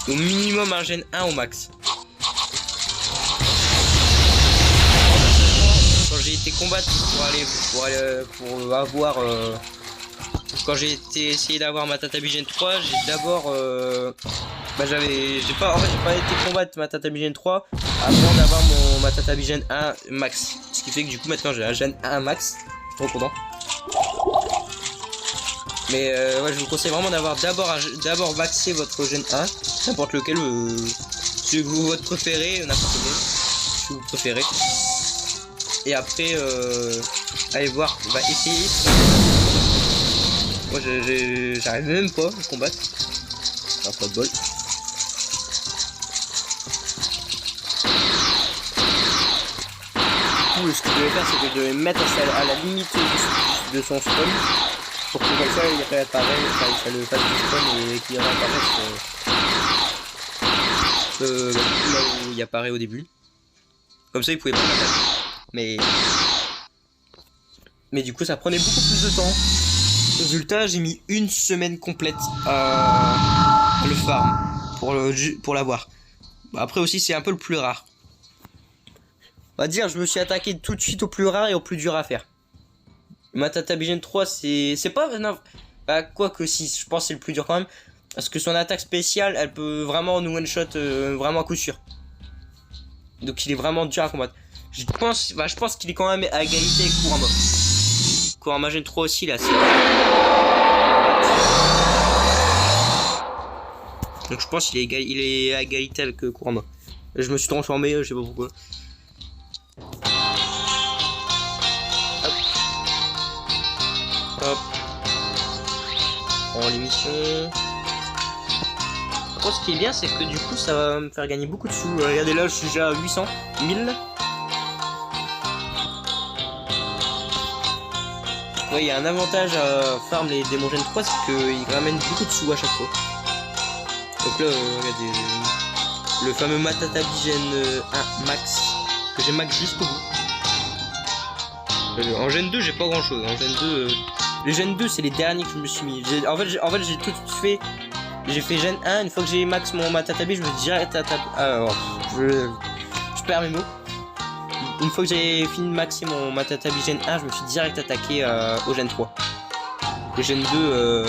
Au minimum un Gen 1 au max. Quand j'ai été combattre pour avoir quand j'ai essayé d'avoir ma Tatabi Gen 3, j'ai d'abord bah j'ai pas été combattre ma Tatabi Gen 3 avant d'avoir ma Tatabi Gen 1 max. Ce qui fait que du coup maintenant j'ai un Gen 1 max. Je suis trop content. Mais ouais, je vous conseille vraiment d'avoir d'abord maxé votre Gen 1, n'importe lequel, votre préféré, n'importe lequel, si vous préférez. Et après, allez voir, on va essayer. Moi, j'arrive même pas à combattre. Ah, pas de bol. Du coup, ce que je devais faire, c'est que je devais me mettre à la limite de son spawn. Pour que comme ça il réapparaît, ça le fasse du spawn et qu'il réapparaisse là où il apparaît au début. Comme ça il pouvait pas m'attaquer. Mais du coup ça prenait beaucoup plus de temps. Résultat, j'ai mis une semaine complète à le farm pour l'avoir. Après aussi c'est un peu le plus rare. On va dire je me suis attaqué tout de suite au plus rare et au plus dur à faire. Matatabi Gen 3, c'est pas... Non, bah, quoi que si, je pense que c'est le plus dur quand même. Parce que son attaque spéciale, elle peut vraiment nous one-shot vraiment à coup sûr. Donc il est vraiment dur à combattre. Je pense qu'il est quand même à égalité avec Kurama. Kurama Gen 3 aussi, là, c'est... Donc je pense qu'il est, il est à égalité avec Kurama. Je me suis transformé, je sais pas pourquoi. Hop. Hop. En l'émission. Par contre, ce qui est bien, c'est que du coup, ça va me faire gagner beaucoup de sous. Regardez là, je suis déjà à 800, 1000. Ouais, il y a un avantage à farm les démons Gen 3, c'est qu'ils ramènent beaucoup de sous à chaque fois. Donc là, regardez, le fameux Matatabi Gen 1 Max, que j'ai max jusqu'au bout. En Gen 2, j'ai pas grand chose. En Gen 2, les Gen 2, c'est les derniers que je me suis mis. En fait, j'ai tout fait. J'ai fait Gen 1, une fois que j'ai max mon Matatabi, je me dis direct à taper. Alors, je perds mes mots. Une fois que j'ai fini de maxer mon Matatabi Gen 1, je me suis direct attaqué au Gen 3. Les Gen 2,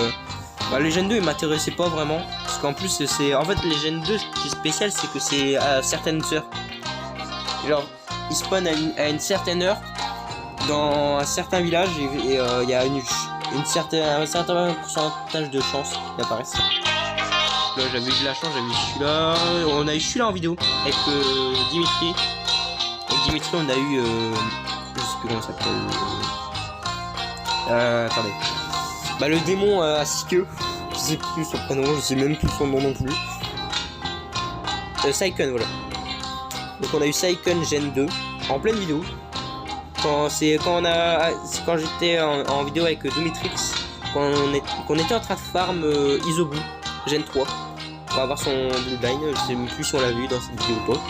les Gen 2 ils m'intéressaient pas vraiment. Parce qu'en plus, c'est. En fait, les Gen 2, ce qui est spécial, c'est que c'est à certaines heures. Genre, ils spawnent à une certaine heure dans un certain village et il y a un certain pourcentage de chances qu'ils apparaissent. Là j'avais eu de la chance, j'avais eu celui-là. On a eu celui-là en vidéo avec Dimitri. Avec Dimitri on a eu je sais plus comment ça s'appelle. Attendez. Bah le démon à 6 queues. Je sais plus son prénom, je sais même plus son nom non plus. Saiken, voilà. Donc on a eu Saiken Gen 2 en pleine vidéo. Quand j'étais en vidéo avec Domitrix, qu'on était en train de farm Isobu Gen 3 pour avoir son Bloodline. Je sais même plus si on l'a vu dans cette vidéo ou pas.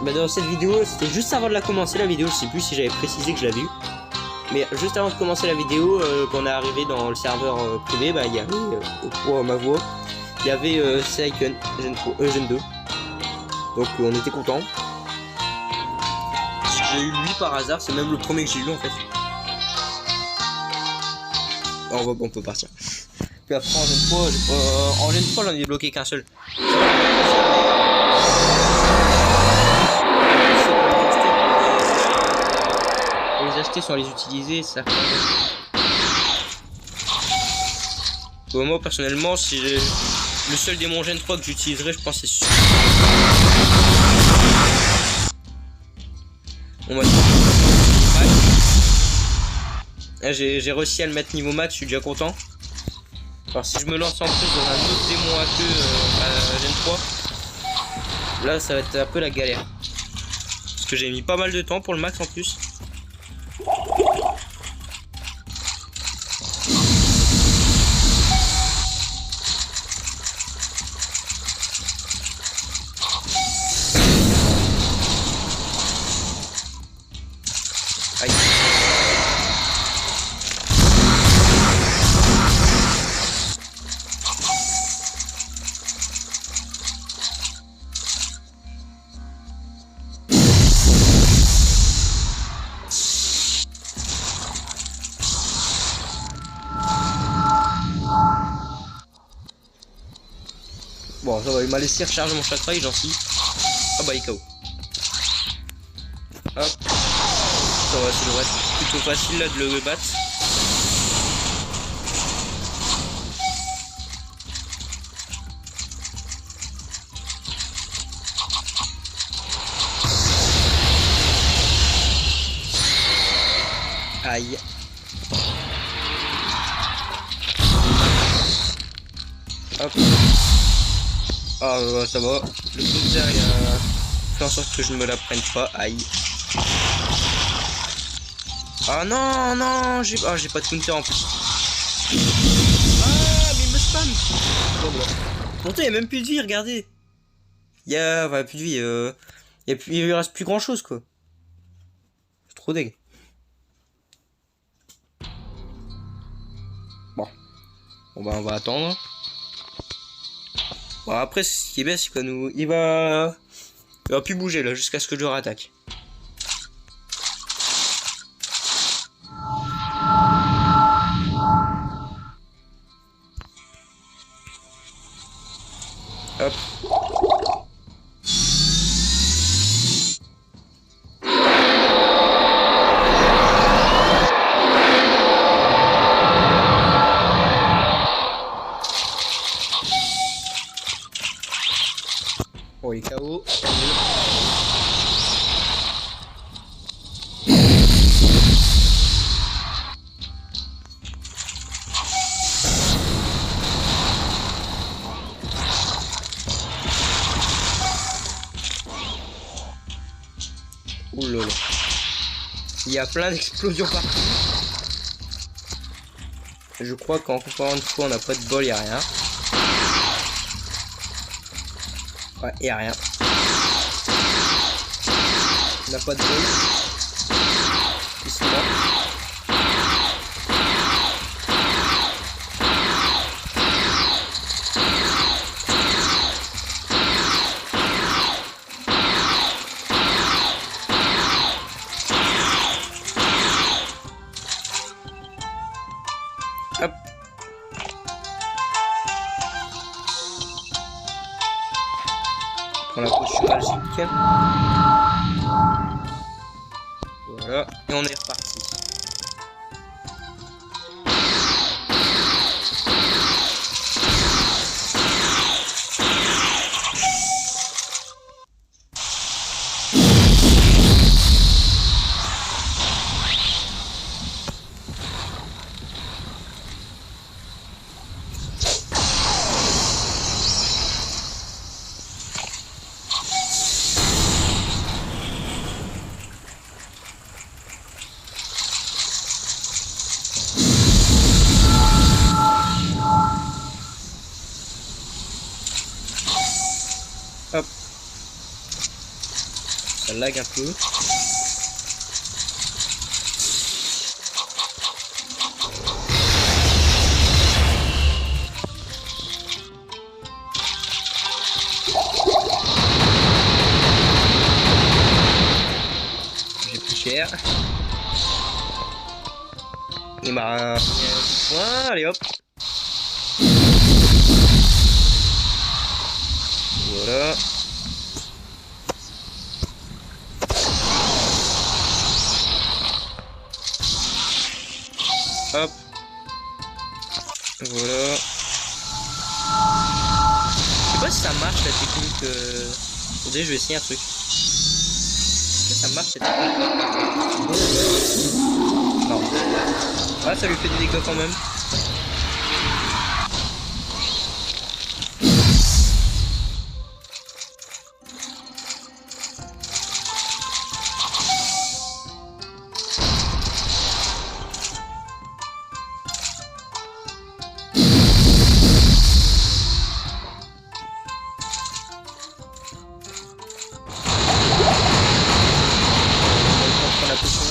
Bah dans cette vidéo, c'était juste avant de la commencer la vidéo, je sais plus si j'avais précisé que je l'avais vu. Mais juste avant de commencer la vidéo, quand on est arrivé dans le serveur privé, bah il y avait pour ma voix, il y avait Saiken Gen 2. Donc on était contents. J'ai eu lui par hasard, c'est même le premier que j'ai eu en fait. On peut partir. Puis après en Gen 3, j'en ai débloqué qu'un seul. Pour les acheter sans les utiliser, ça. Bon, moi personnellement, si j'ai le seul démon Gen 3 que j'utiliserai, je pense c'est sûr. On va j'ai réussi à le mettre niveau max, je suis déjà content. Alors si je me lance en plus dans un autre démon à queue à Gen 3, là ça va être un peu la galère. Parce que j'ai mis pas mal de temps pour le max en plus. Aïe. Bon, ça va, il m'a laissé recharger mon chakra, il est gentil. Ah bah, il est KO. Hop. Ça va, ça devrait être plutôt facile là de le battre. Aïe. Hop. Ah ça va. Le buzzer il a fait en sorte que je ne me la prenne pas. Aïe. Ah non, non, j'ai pas de counter en plus. Ah mais il me spam. Bon, bon. Pourtant il y a même plus de vie, regardez. Il y a plus de vie. Il reste plus grand chose quoi. C'est trop dégueu. Bon bah on va attendre. Bon après ce qui est bien c'est que nous il va plus bouger là jusqu'à ce que je le rattaque. Hop. Oh, il est KO. Ouh là là. Il y a plein d'explosions partout. Je crois qu'encore une fois on n'a pas de bol, il n'y a rien. Ouais, il n'y a rien. On n'a pas de bol. Ils sont morts. Hop. Prends la potion magique. Voilà. Et on est reparti. Hop. Ça lag un peu. J'ai plus cher. Il m'a mis un point. Allez hop. Voilà. Hop. Voilà. Je sais pas si ça marche la technique. Attendez, je vais essayer un truc. Est-ce que ça marche cette technique? Non. Ah, ça lui fait des dégâts quand même. La potion.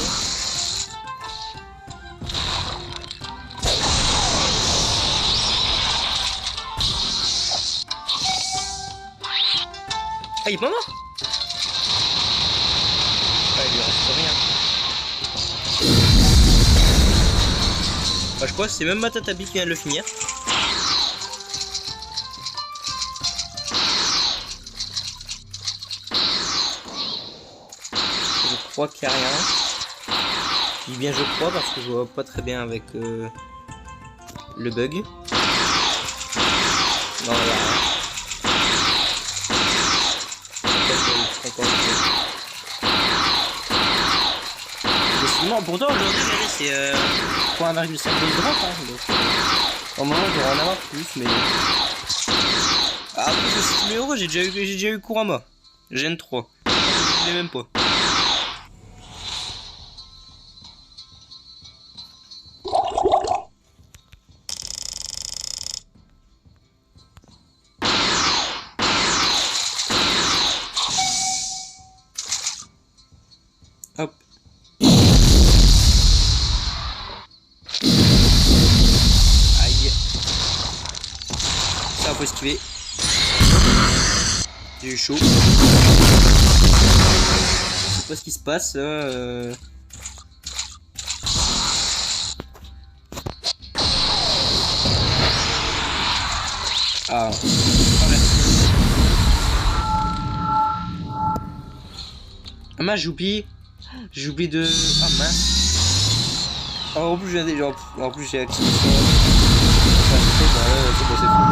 Ah, il est pas mort? Ah, il lui reste rien. Ah, je crois que c'est même Matatabi qui vient de le finir. Je crois qu'il n'y a rien. Je dis bien je crois parce que je vois pas très bien avec le bug. Non, il n'y a rien. Décidément, pourtant aujourd'hui, c'est 3,5 de drop. Hein, donc, au moment où j'aurais en avoir plus, mais. Ah, après, c'est 6 000 €, j'ai déjà eu Kurama. Gen 3. Je l'ai même pas. Hop. Aïe. Ça, faut esquiver. J'ai eu chaud. Je sais pas ce qui se passe. Ah. Ah mince, j'ai oublié de... Ah mince. Oh, en plus j'ai déjà... En plus j'ai activé ça. Ah, c'est bon, c'est bon.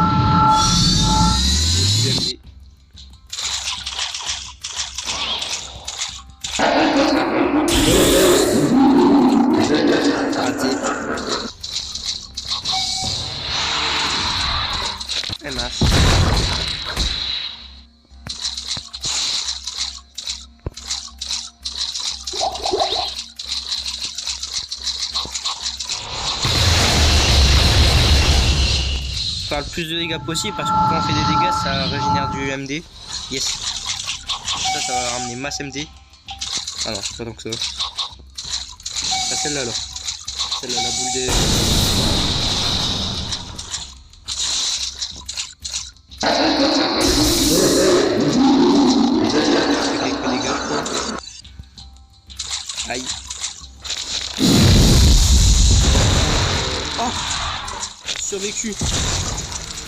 Raté. Et mince. Faire le plus de dégâts possible parce que quand on fait des dégâts ça régénère du MD. Yes. Ça va ramener masse MD. Ah non, c'est pas tant que ça. Ah, celle-là alors. Celle-là, la boule des... Quelques dégâts je crois. Aïe. Oh, survécu.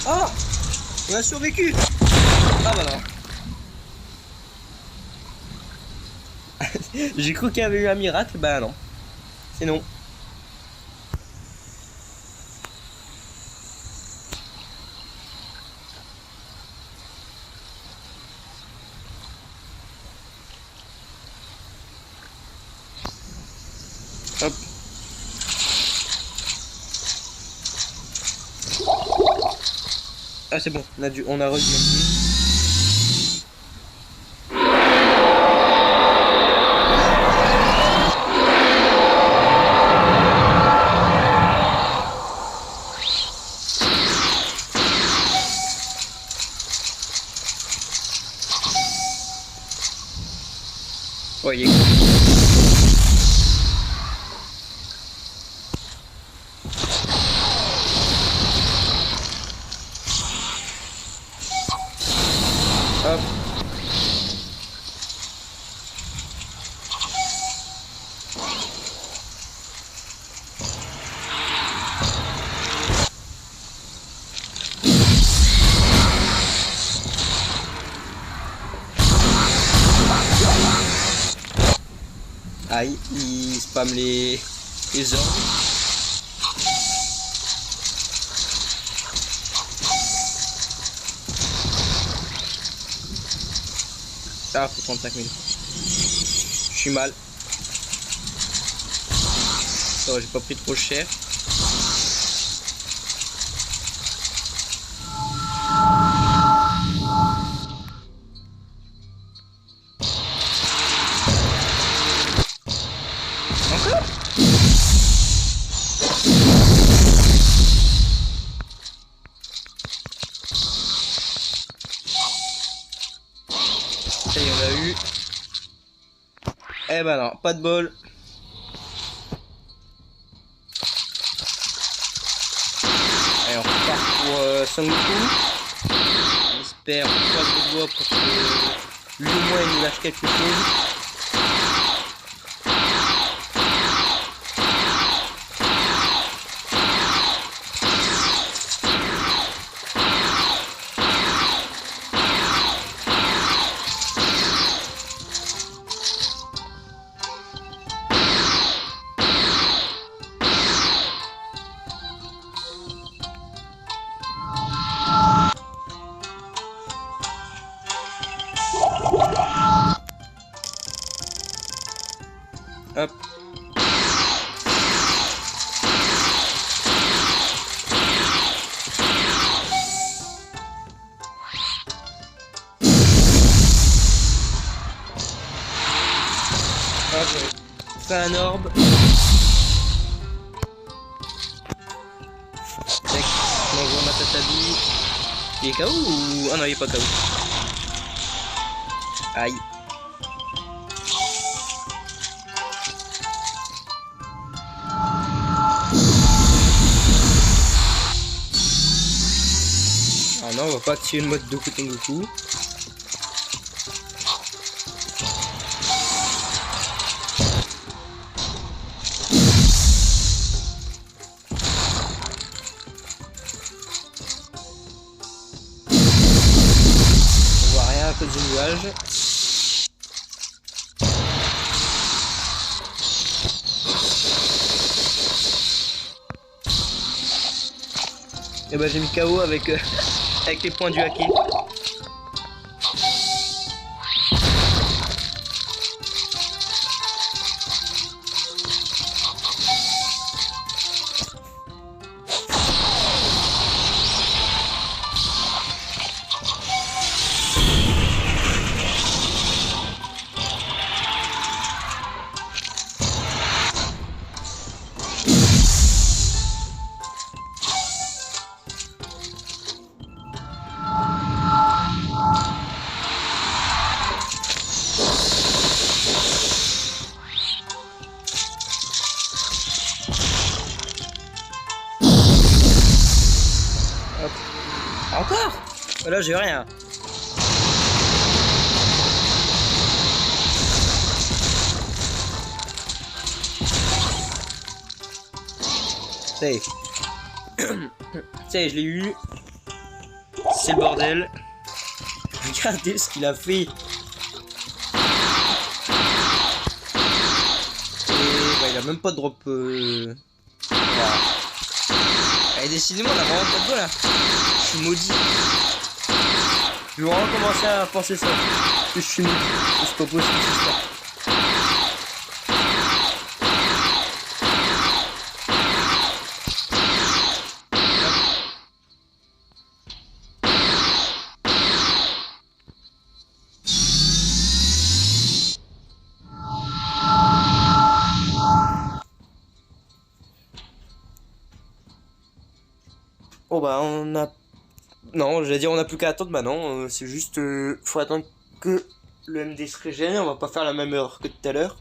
Oh, on a survécu. Ah bah non. J'ai cru qu'il y avait eu un miracle, bah non. C'est non. Hop. Ah c'est bon, on a revu. Oh, il est cool. Hop. Aïe, il spam les orbes. Ah, faut 35 000. Je suis mal. Ça va, j'ai pas pris trop cher. Encore? Ça y est, on a eu. Eh ben non, pas de bol. Allez, on repart pour 5 coups. On espère pas de bois pour que lui au moins il nous lâche quelque chose. Hop. Hop. Fait un orbe. Tac. On voit ma tatabi. Il est KO ou... Ah non, il est pas KO. Aïe. Ah non, on va pas activer le mode Doku Tengoku. On voit rien à cause du nuage. Et bah j'ai mis KO avec, avec les points du hacké. Encore? Là j'ai rien. Ça y est. Ça y est, je l'ai eu. C'est le bordel. Regardez ce qu'il a fait. Et bah, il a même pas de drop. Voilà. Allez, décidément, on a vraiment pas de bol là. Je suis maudit. Je vais vraiment commencer à penser ça. Que je suis maudit. C'est pas possible, c'est ça. Oh bah on a... Non, j'allais dire on a plus qu'à attendre, bah non, c'est juste... faut attendre que le MD se régénère, on va pas faire la même heure que tout à l'heure.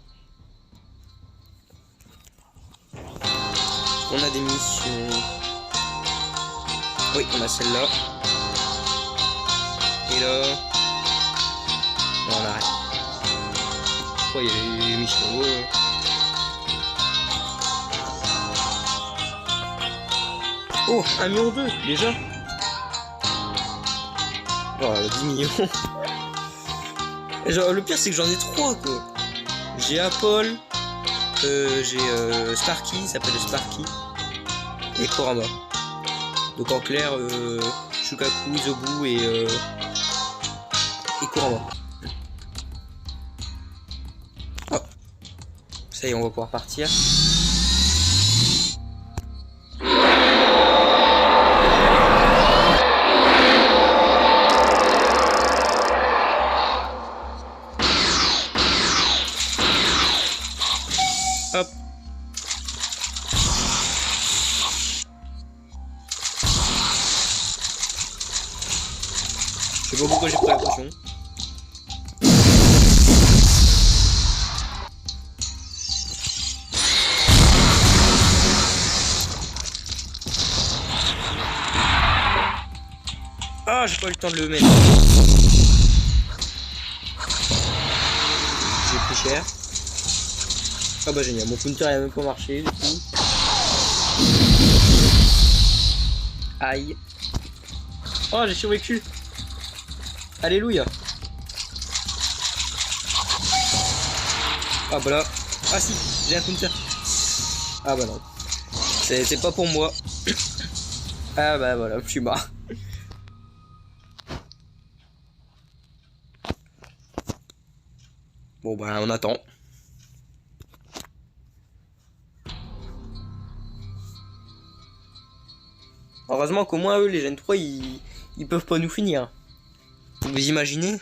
On a des missions... Oui, on a celle-là. Et là... Non, on arrête. Oh, il y a les missions... Ouais. Oh, 1,2 million déjà. Oh, 10 millions. Et genre, le pire c'est que j'en ai 3 quoi. J'ai Apple, j'ai Sparky, il s'appelle Sparky, et Kurama. Donc en clair, Shukaku, Zobu et Kurama. Oh. Ça y est, on va pouvoir partir. Hop. Je sais pas pourquoi j'ai pris la potion. Ah, j'ai pas eu le temps de le mettre. J'ai pris cher. Ah bah génial, mon counter il a même pas marché du coup. Aïe. Oh, j'ai survécu. Alléluia. Ah bah là. Ah si, j'ai un counter. Ah bah non. C'est pas pour moi. Ah bah voilà, je suis mort. Bon bah on attend. Heureusement qu'au moins eux les Gen 3 ils peuvent pas nous finir. Vous imaginez?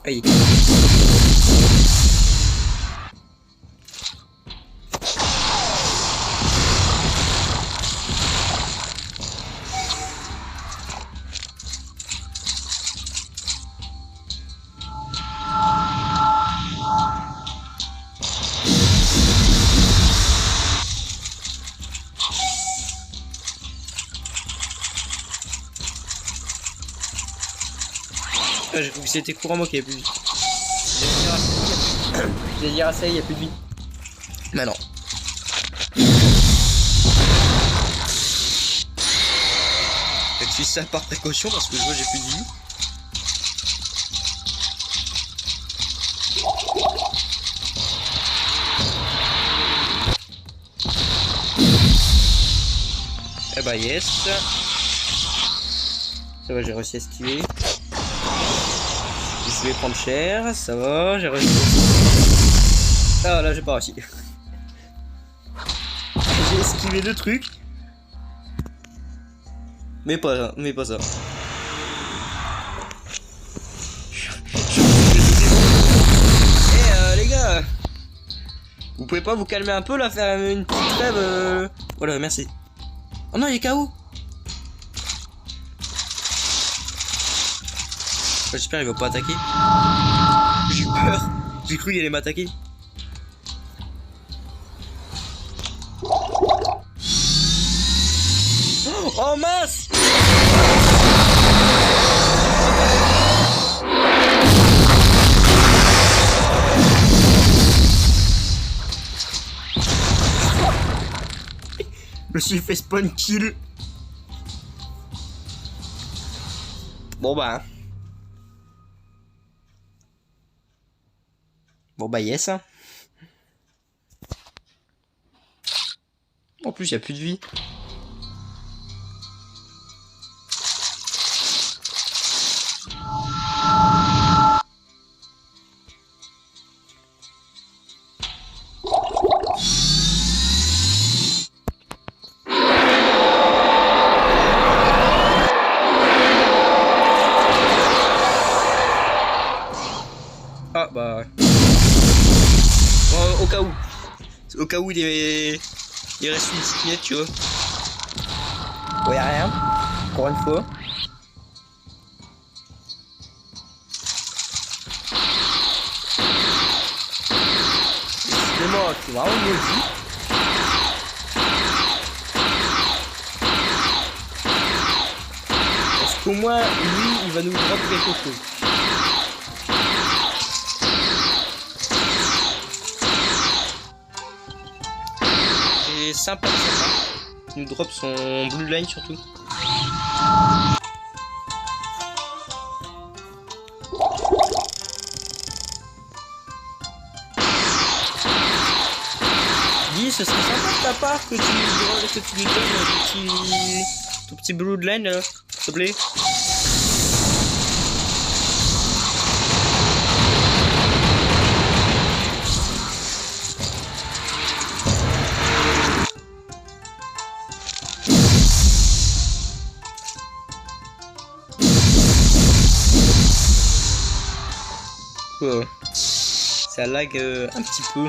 Aïe. Ah, j'ai cru que c'était Kurama qui avait plus vite. J'allais dire, ah ça y est, y a plus de vie. Mais non. Je suis ça par précaution parce que je vois j'ai plus de vie. Eh bah yes. Ça va, j'ai réussi à esquiver. Je vais prendre cher, ça va, j'ai réussi. Ah là j'ai pas réussi. J'ai esquivé le truc. Mais pas ça. Eh les gars, vous pouvez pas vous calmer un peu là, faire une petite trêve Voilà, merci. Oh non, il est KO. J'espère qu'il va pas attaquer. J'ai eu peur. J'ai cru qu'il allait m'attaquer. Oh mince! Je me suis fait spawn kill. Bon bah. Bon bah yes. En plus, il n'y a plus de vie. Ah bah. Bon, au cas où. Au cas où il reste une petite miette, tu vois. Bon, y'a rien. Encore une fois. Décidément, c'est vraiment maudit. Parce qu'au moins, lui, il va nous drop quelque chose. Sympa. Il nous drop son blue line surtout. Dis, ce serait sympa de ta part que tu lui donnes ton petit blue line là, s'il te plaît. Ça lag un petit peu.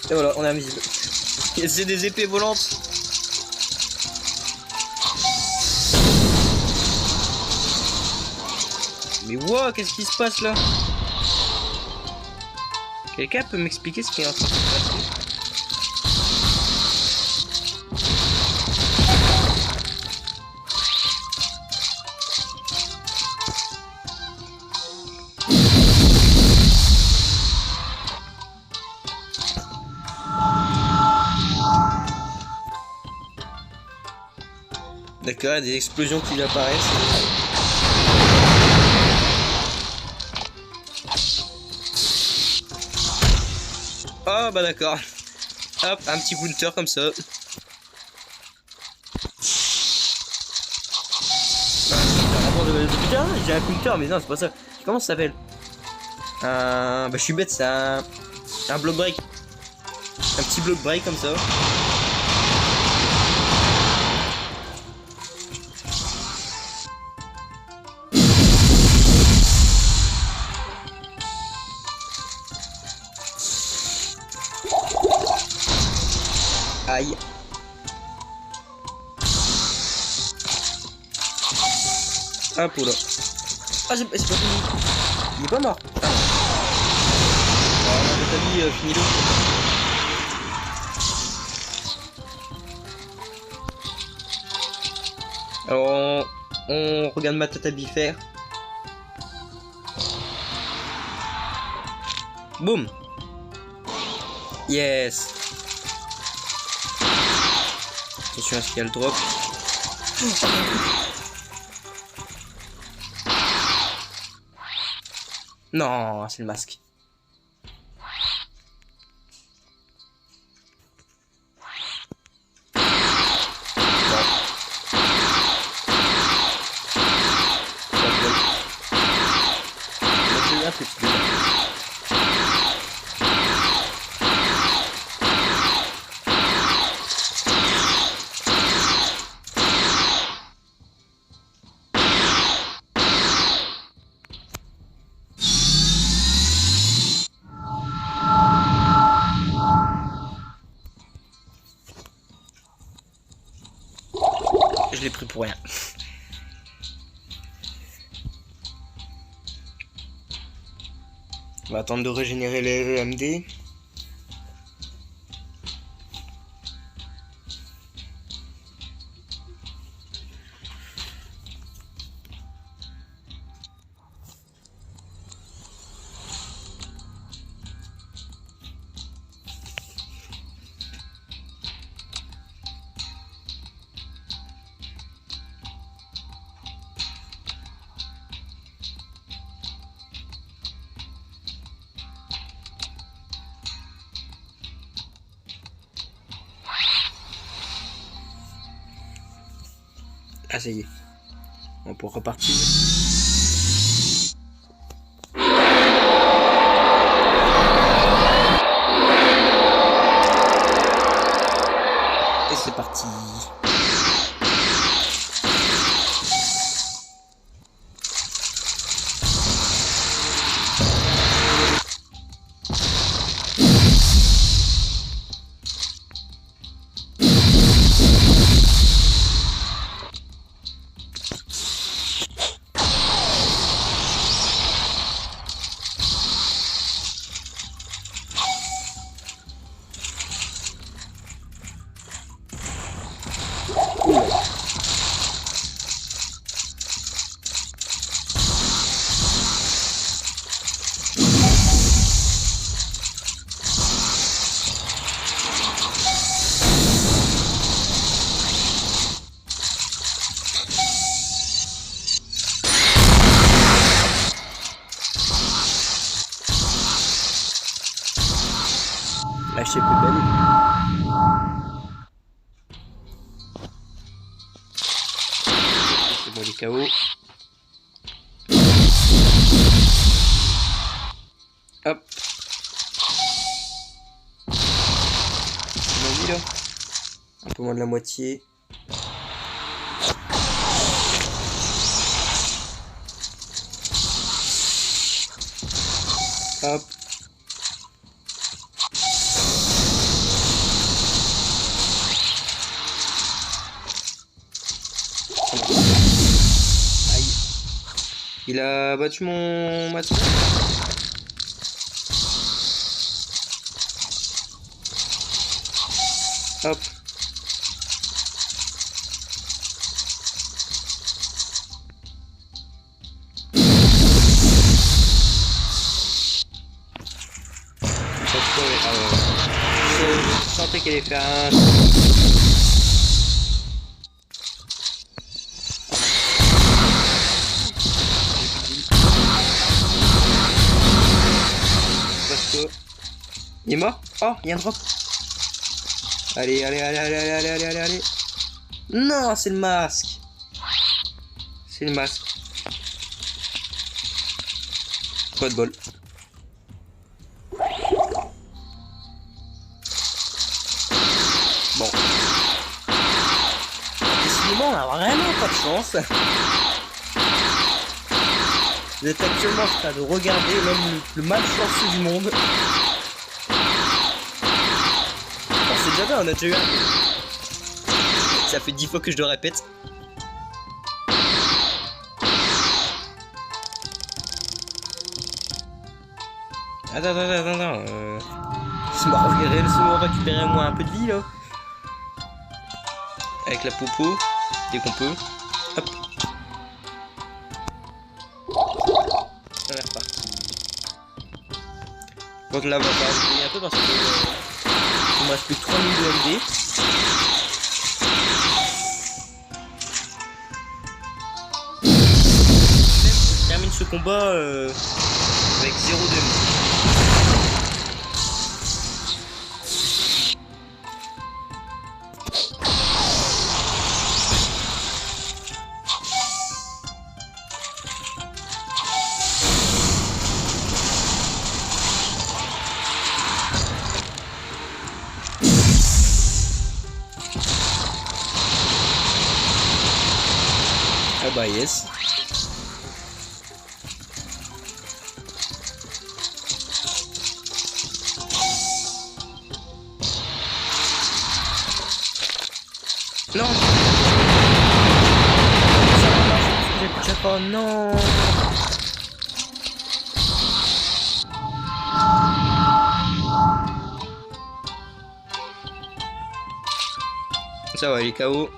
Et voilà, on est invisible. C'est des épées volantes. Mais wow, qu'est-ce qui se passe là? Quelqu'un peut m'expliquer ce qui est en train de se passer? D'accord, il y a des explosions qui apparaissent. Oh bah d'accord. Hop, un petit counter comme ça. Putain, j'ai un counter, mais non, c'est pas ça. Comment ça s'appelle? Bah je suis bête, c'est un block break. Un petit block break comme ça. Aïe. Un pot là. Ah c'est pas fini. Il est pas mort. Ah. Alors, ta vie, finis-le. Alors, on regarde ma tête à bifère. Boum. Yes. Attention à ce qu'il y a le drop. Non, c'est le masque. Je l'ai pris pour rien. On va attendre de régénérer les EMD. Ah ça y est. On peut repartir. Et c'est parti. Lâcher plus belle. C'est bon, les KO. Hop. Vas-y là. Un peu moins de la moitié. Hop. Il a battu mon match. Hop. Je sentais qu'elle allait faire un... Il est mort? Oh, il y a un drop. Allez, allez, allez, allez, allez, allez, allez, allez, allez. Non, c'est le masque. C'est le masque. Pas de bol. Bon. Décidément, on a vraiment pas de chance. Vous êtes actuellement en train de regarder l'homme le malchanceux du monde. C'est déjà bien, on a déjà eu un. Ça fait 10 fois que je le répète. Attends. Laisse-moi récupérer moi un peu de vie là. Avec la popo, dès qu'on peut. Hop. On est reparti. Donc là, on va faire un peu parce que il me reste plus que 3 minutes de MD. Je termine ce combat avec 0 de MD. Ah bah yes. Non. Oh non. Ça va, il est KO.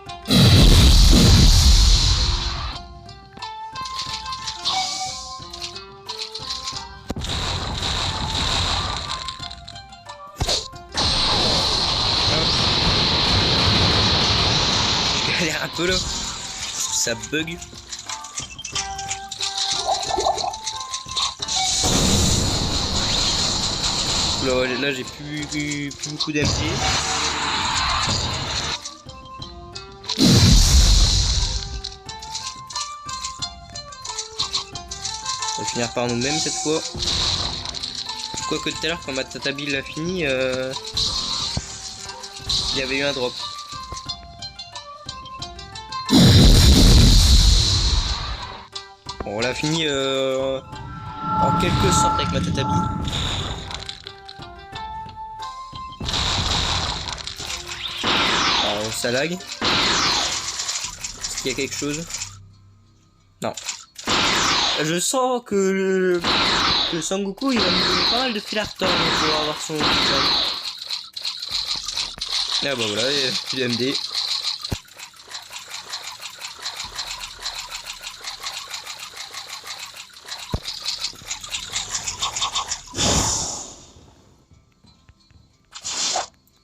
Je galère un peu là. Ça bug. Là j'ai plus beaucoup d'MG. On va finir par nous-mêmes cette fois. Quoique tout à l'heure quand ma Tatabi l'a fini, il y avait eu un drop. Bon, on l'a fini en quelque sorte avec ma Tatabi. Alors, ça lag. Est-ce qu'il y a quelque chose? Non. Je sens que le Sangoku il va me donner pas mal de fil à retordre pour avoir son design. Ah bah voilà, il y a plus de MD.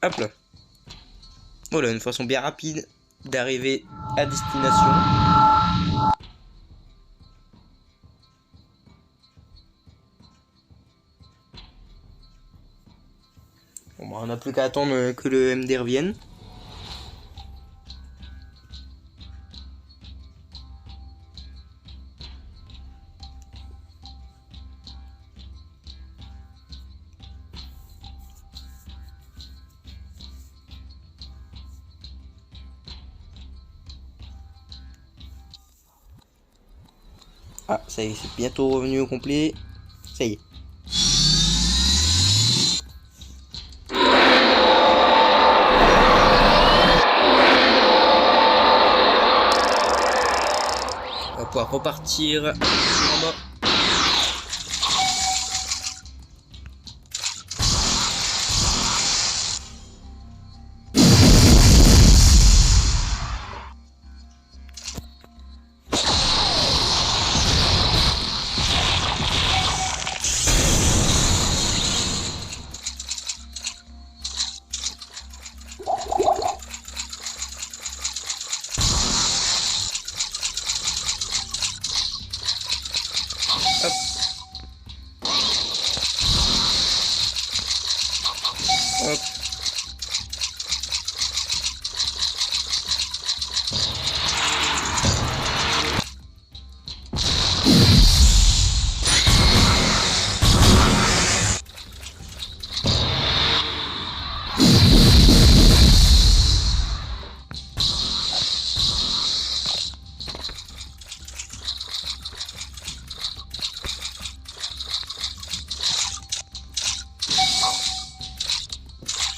Hop là. Voilà, une façon bien rapide d'arriver à destination. Bon bah on n'a plus qu'à attendre que le MD revienne. Ah, ça y est, c'est bientôt revenu au complet. Ça y est. On va pouvoir repartir en bas. Hop.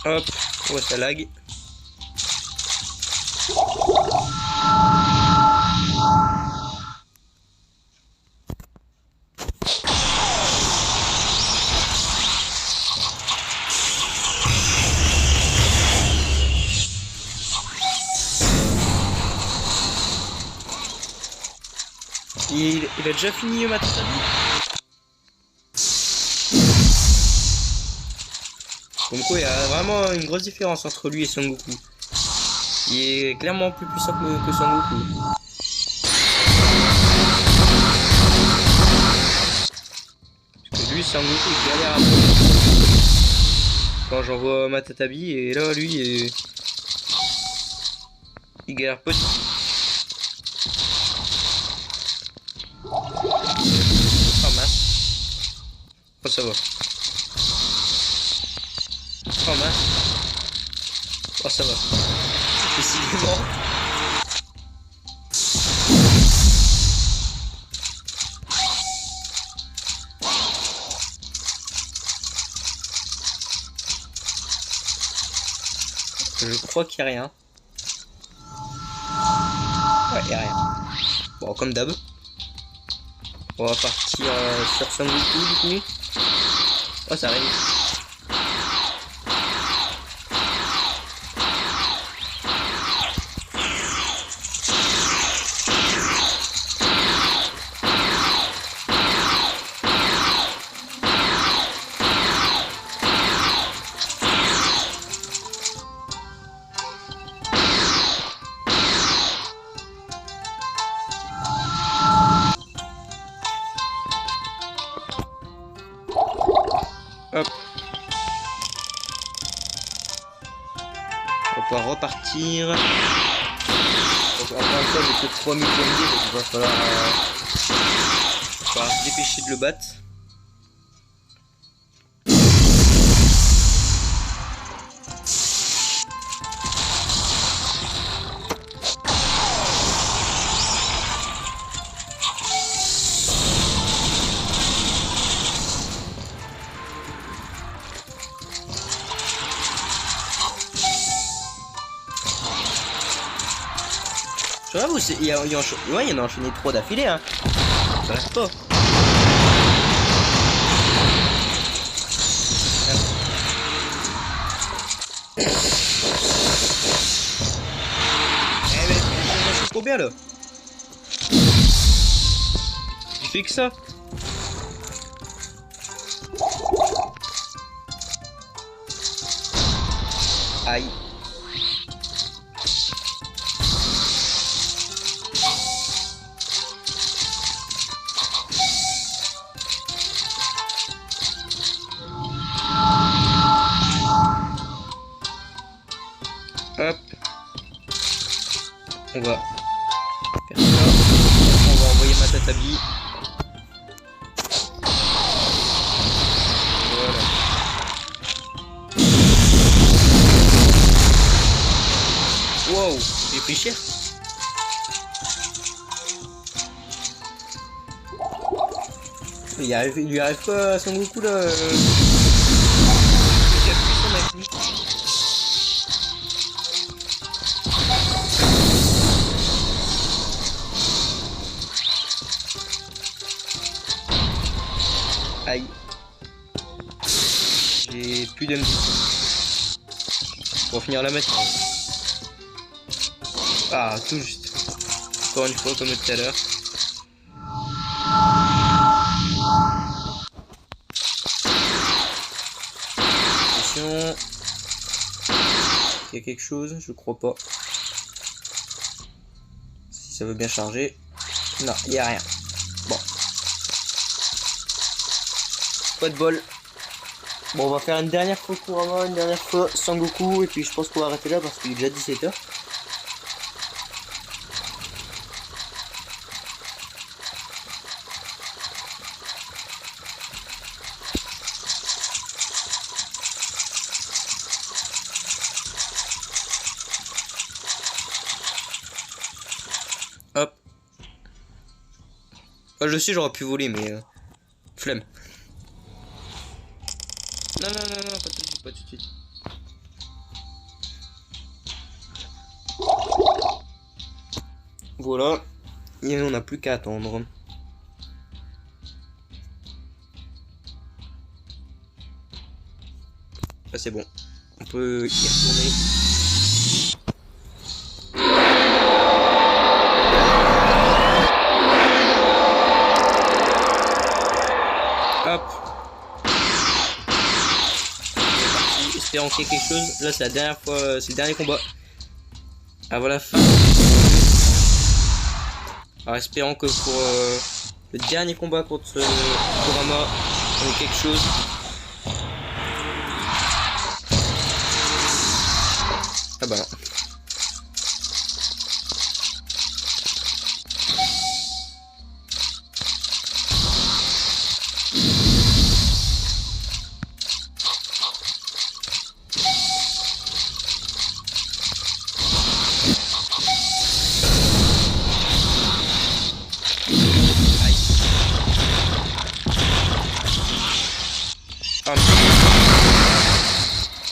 Hop, ouais, ça lag. Il a déjà fini Matatabi. Comme quoi, il y a vraiment une grosse différence entre lui et Son Goku. Il est clairement plus puissant que Son Goku. Parce que lui, Son Goku, il galère un peu. Quand j'envoie Matatabi, et là, lui, il galère petit. Oh mince. Oh, ça va. Oh mince. Oh, ça va. Décidément. Je crois qu'il n'y a rien. Ouais, il n'y a rien. Bon, comme d'hab. On va partir sur Son Goku du coup. Oh, ça arrive. Hop. On va pouvoir repartir. Donc encore une fois, j'ai que 3000 PNG, donc il va falloir se dépêcher de le battre. J'avoue, il y en a enchaîné 3 d'affilée, hein. Ça reste pas. Eh mais ça fait combien là? Tu fais que ça? Aïe. Hop. On va faire ça. On va envoyer Matatabi. Voilà. Wow, j'ai pris cher. Il lui arrive pas à Son Goku là. Il a puissant avec lui. Aïe. J'ai plus d'MD. Pour finir la match. Ah, tout juste. Encore une fois, comme tout à l'heure. Attention. Il y a quelque chose, je crois pas. Si ça veut bien charger. Non, il n'y a rien. Bon. Pas de bol. Bon, on va faire une dernière fois Kurama, une dernière fois Son Goku, et puis je pense qu'on va arrêter là parce qu'il est déjà 17 h. Hop. Ah, je sais, j'aurais pu voler, mais flemme. Non, non, non, non, pas tout de suite, pas tout de suite. Voilà. Et on n'a plus qu'à attendre. Là, c'est bon. On peut y retourner. manqué quelque chose. Là c'est la dernière fois, c'est le dernier combat. Avant la fin. Alors espérons que pour le dernier combat contre Kurama, on ait quelque chose. Ah bah non.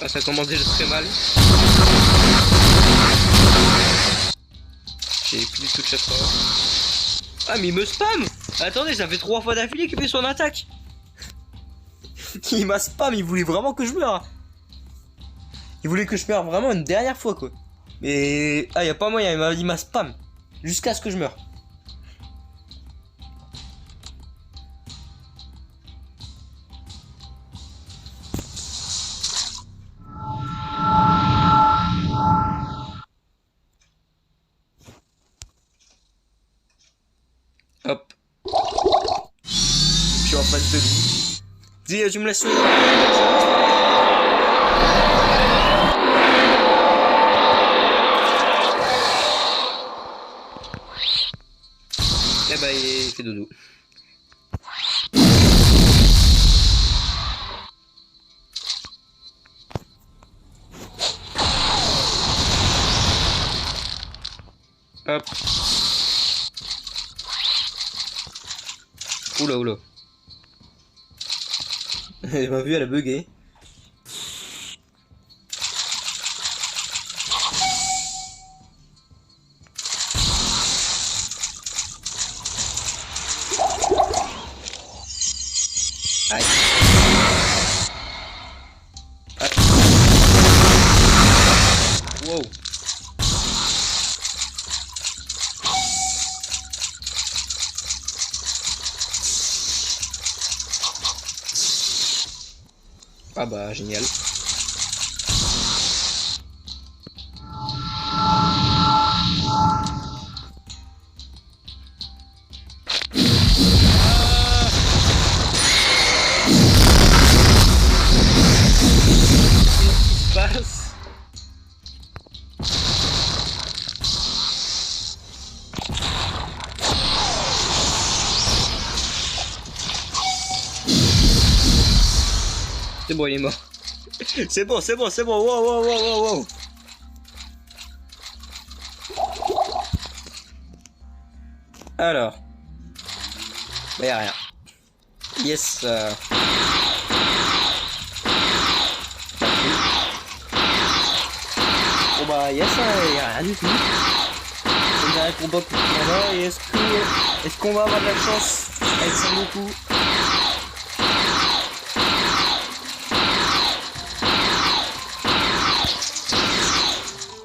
Ah, ça commence déjà très mal. J'ai plus du tout de chaque fois. Ah mais il me spam. Attendez, ça fait 3 fois d'affilée qu'il fait son attaque. Il m'a spam, il voulait vraiment que je meure. Il voulait que je meure vraiment une dernière fois quoi. Mais ah y a pas moyen, il m'a spam. Jusqu'à ce que je meure. Hop. Je suis en face de lui. Dis, tu me laisses. Eh bah il fait dodo. Hop. Oula oula. Elle m'a vu, elle a bugué. Aïe. Aïe. Wow. Ah bah génial. C'est bon, il est mort. C'est bon, c'est bon, c'est bon. Wow, wow, wow, wow, wow. Alors. Bah, y'a rien. Yes. Bon bah, yes, y'a rien du tout. C'est le dernier combat pour Kurama. Et est-ce qu'on va avoir de la chance avec Sangoku?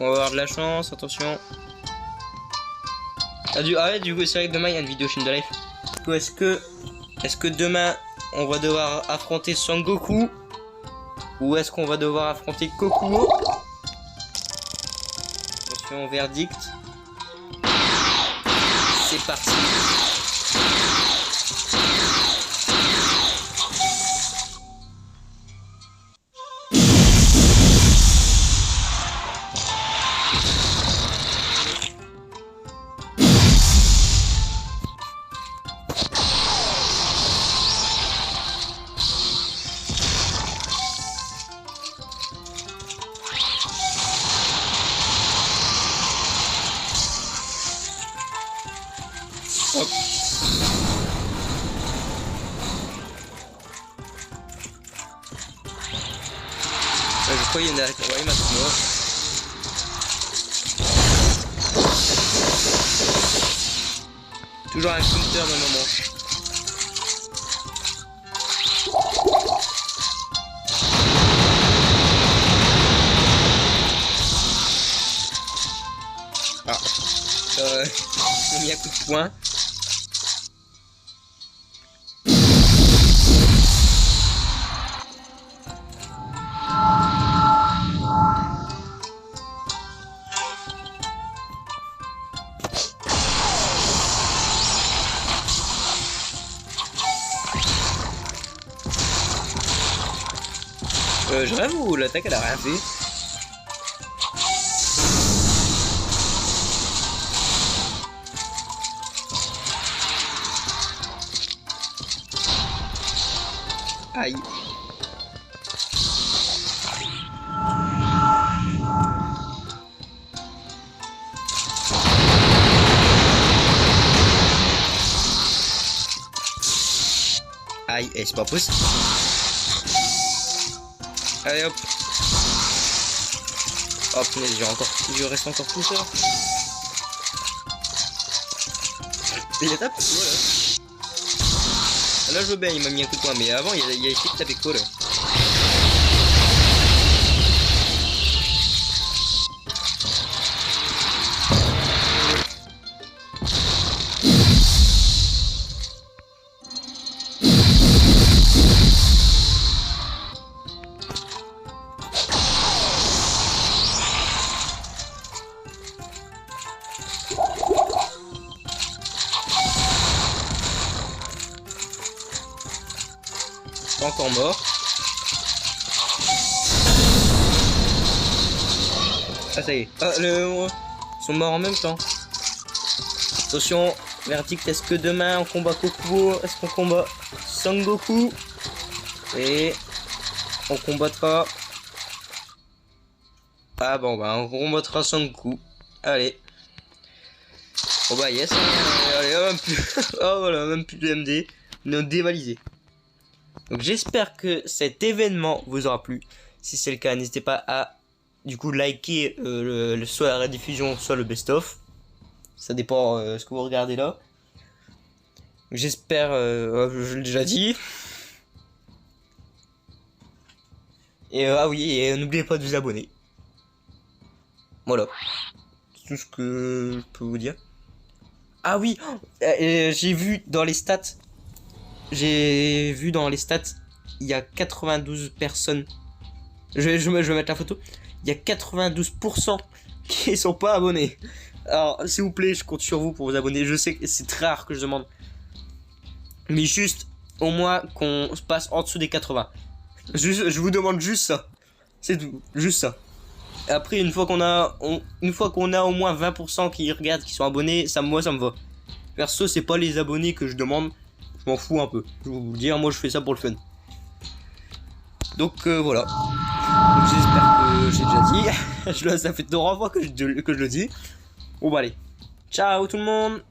On va avoir de la chance, attention. Ah ouais, du coup c'est vrai que demain il y a une vidéo chaîne de live. Du coup est-ce que demain on va devoir affronter Sangoku ou est-ce qu'on va devoir affronter Kokuo? Attention, verdict. C'est parti. Hop. Je crois qu'il y en a. Ouais, maintenant. Toujours un counter dans nos manches. Ah. On a mis un coup de poing. je rêve ou l'attaque elle a rien fait? Aïe. Aïe, et c'est pas possible. Allez hop. Hop, mais je reste encore tout seul. Il a tapé quoi là? Là je veux bien, il m'a mis un coup de poing, mais avant il a essayé de taper quoi là? Pas encore mort. Ah ça y est. Ah, ils sont morts en même temps. Attention, Verdict, est-ce que demain on combat Goku? Est-ce qu'on combat Son Goku? Et on combattra... Ah bon bah on combattra Son Goku. Allez. Oh bah yes. Allez, même plus... oh voilà, même plus de MD. On est dévalisé. Donc j'espère que cet événement vous aura plu. Si c'est le cas, n'hésitez pas à du coup liker soit la rediffusion, soit le best-of. Ça dépend ce que vous regardez là. J'espère, je l'ai déjà dit. Et ah oui, et n'oubliez pas de vous abonner. Voilà. C'est tout ce que je peux vous dire. Ah oui, j'ai vu dans les stats. Il y a 92 personnes. Je vais mettre la photo. Il y a 92% qui sont pas abonnés. Alors, s'il vous plaît, je compte sur vous pour vous abonner. Je sais que c'est très rare que je demande. Mais juste, au moins, qu'on se passe en dessous des 80. Je vous demande juste ça. C'est tout. Juste ça. Et après, une fois qu'on a au moins 20% qui regardent, qui sont abonnés, moi, ça me va. Perso, c'est pas les abonnés que je demande. Je m'en fous un peu. Je vais vous le dire, moi je fais ça pour le fun. Donc voilà. Donc j'espère que j'ai déjà dit. Ça fait 2 fois que je le dis. Bon bah allez. Ciao tout le monde.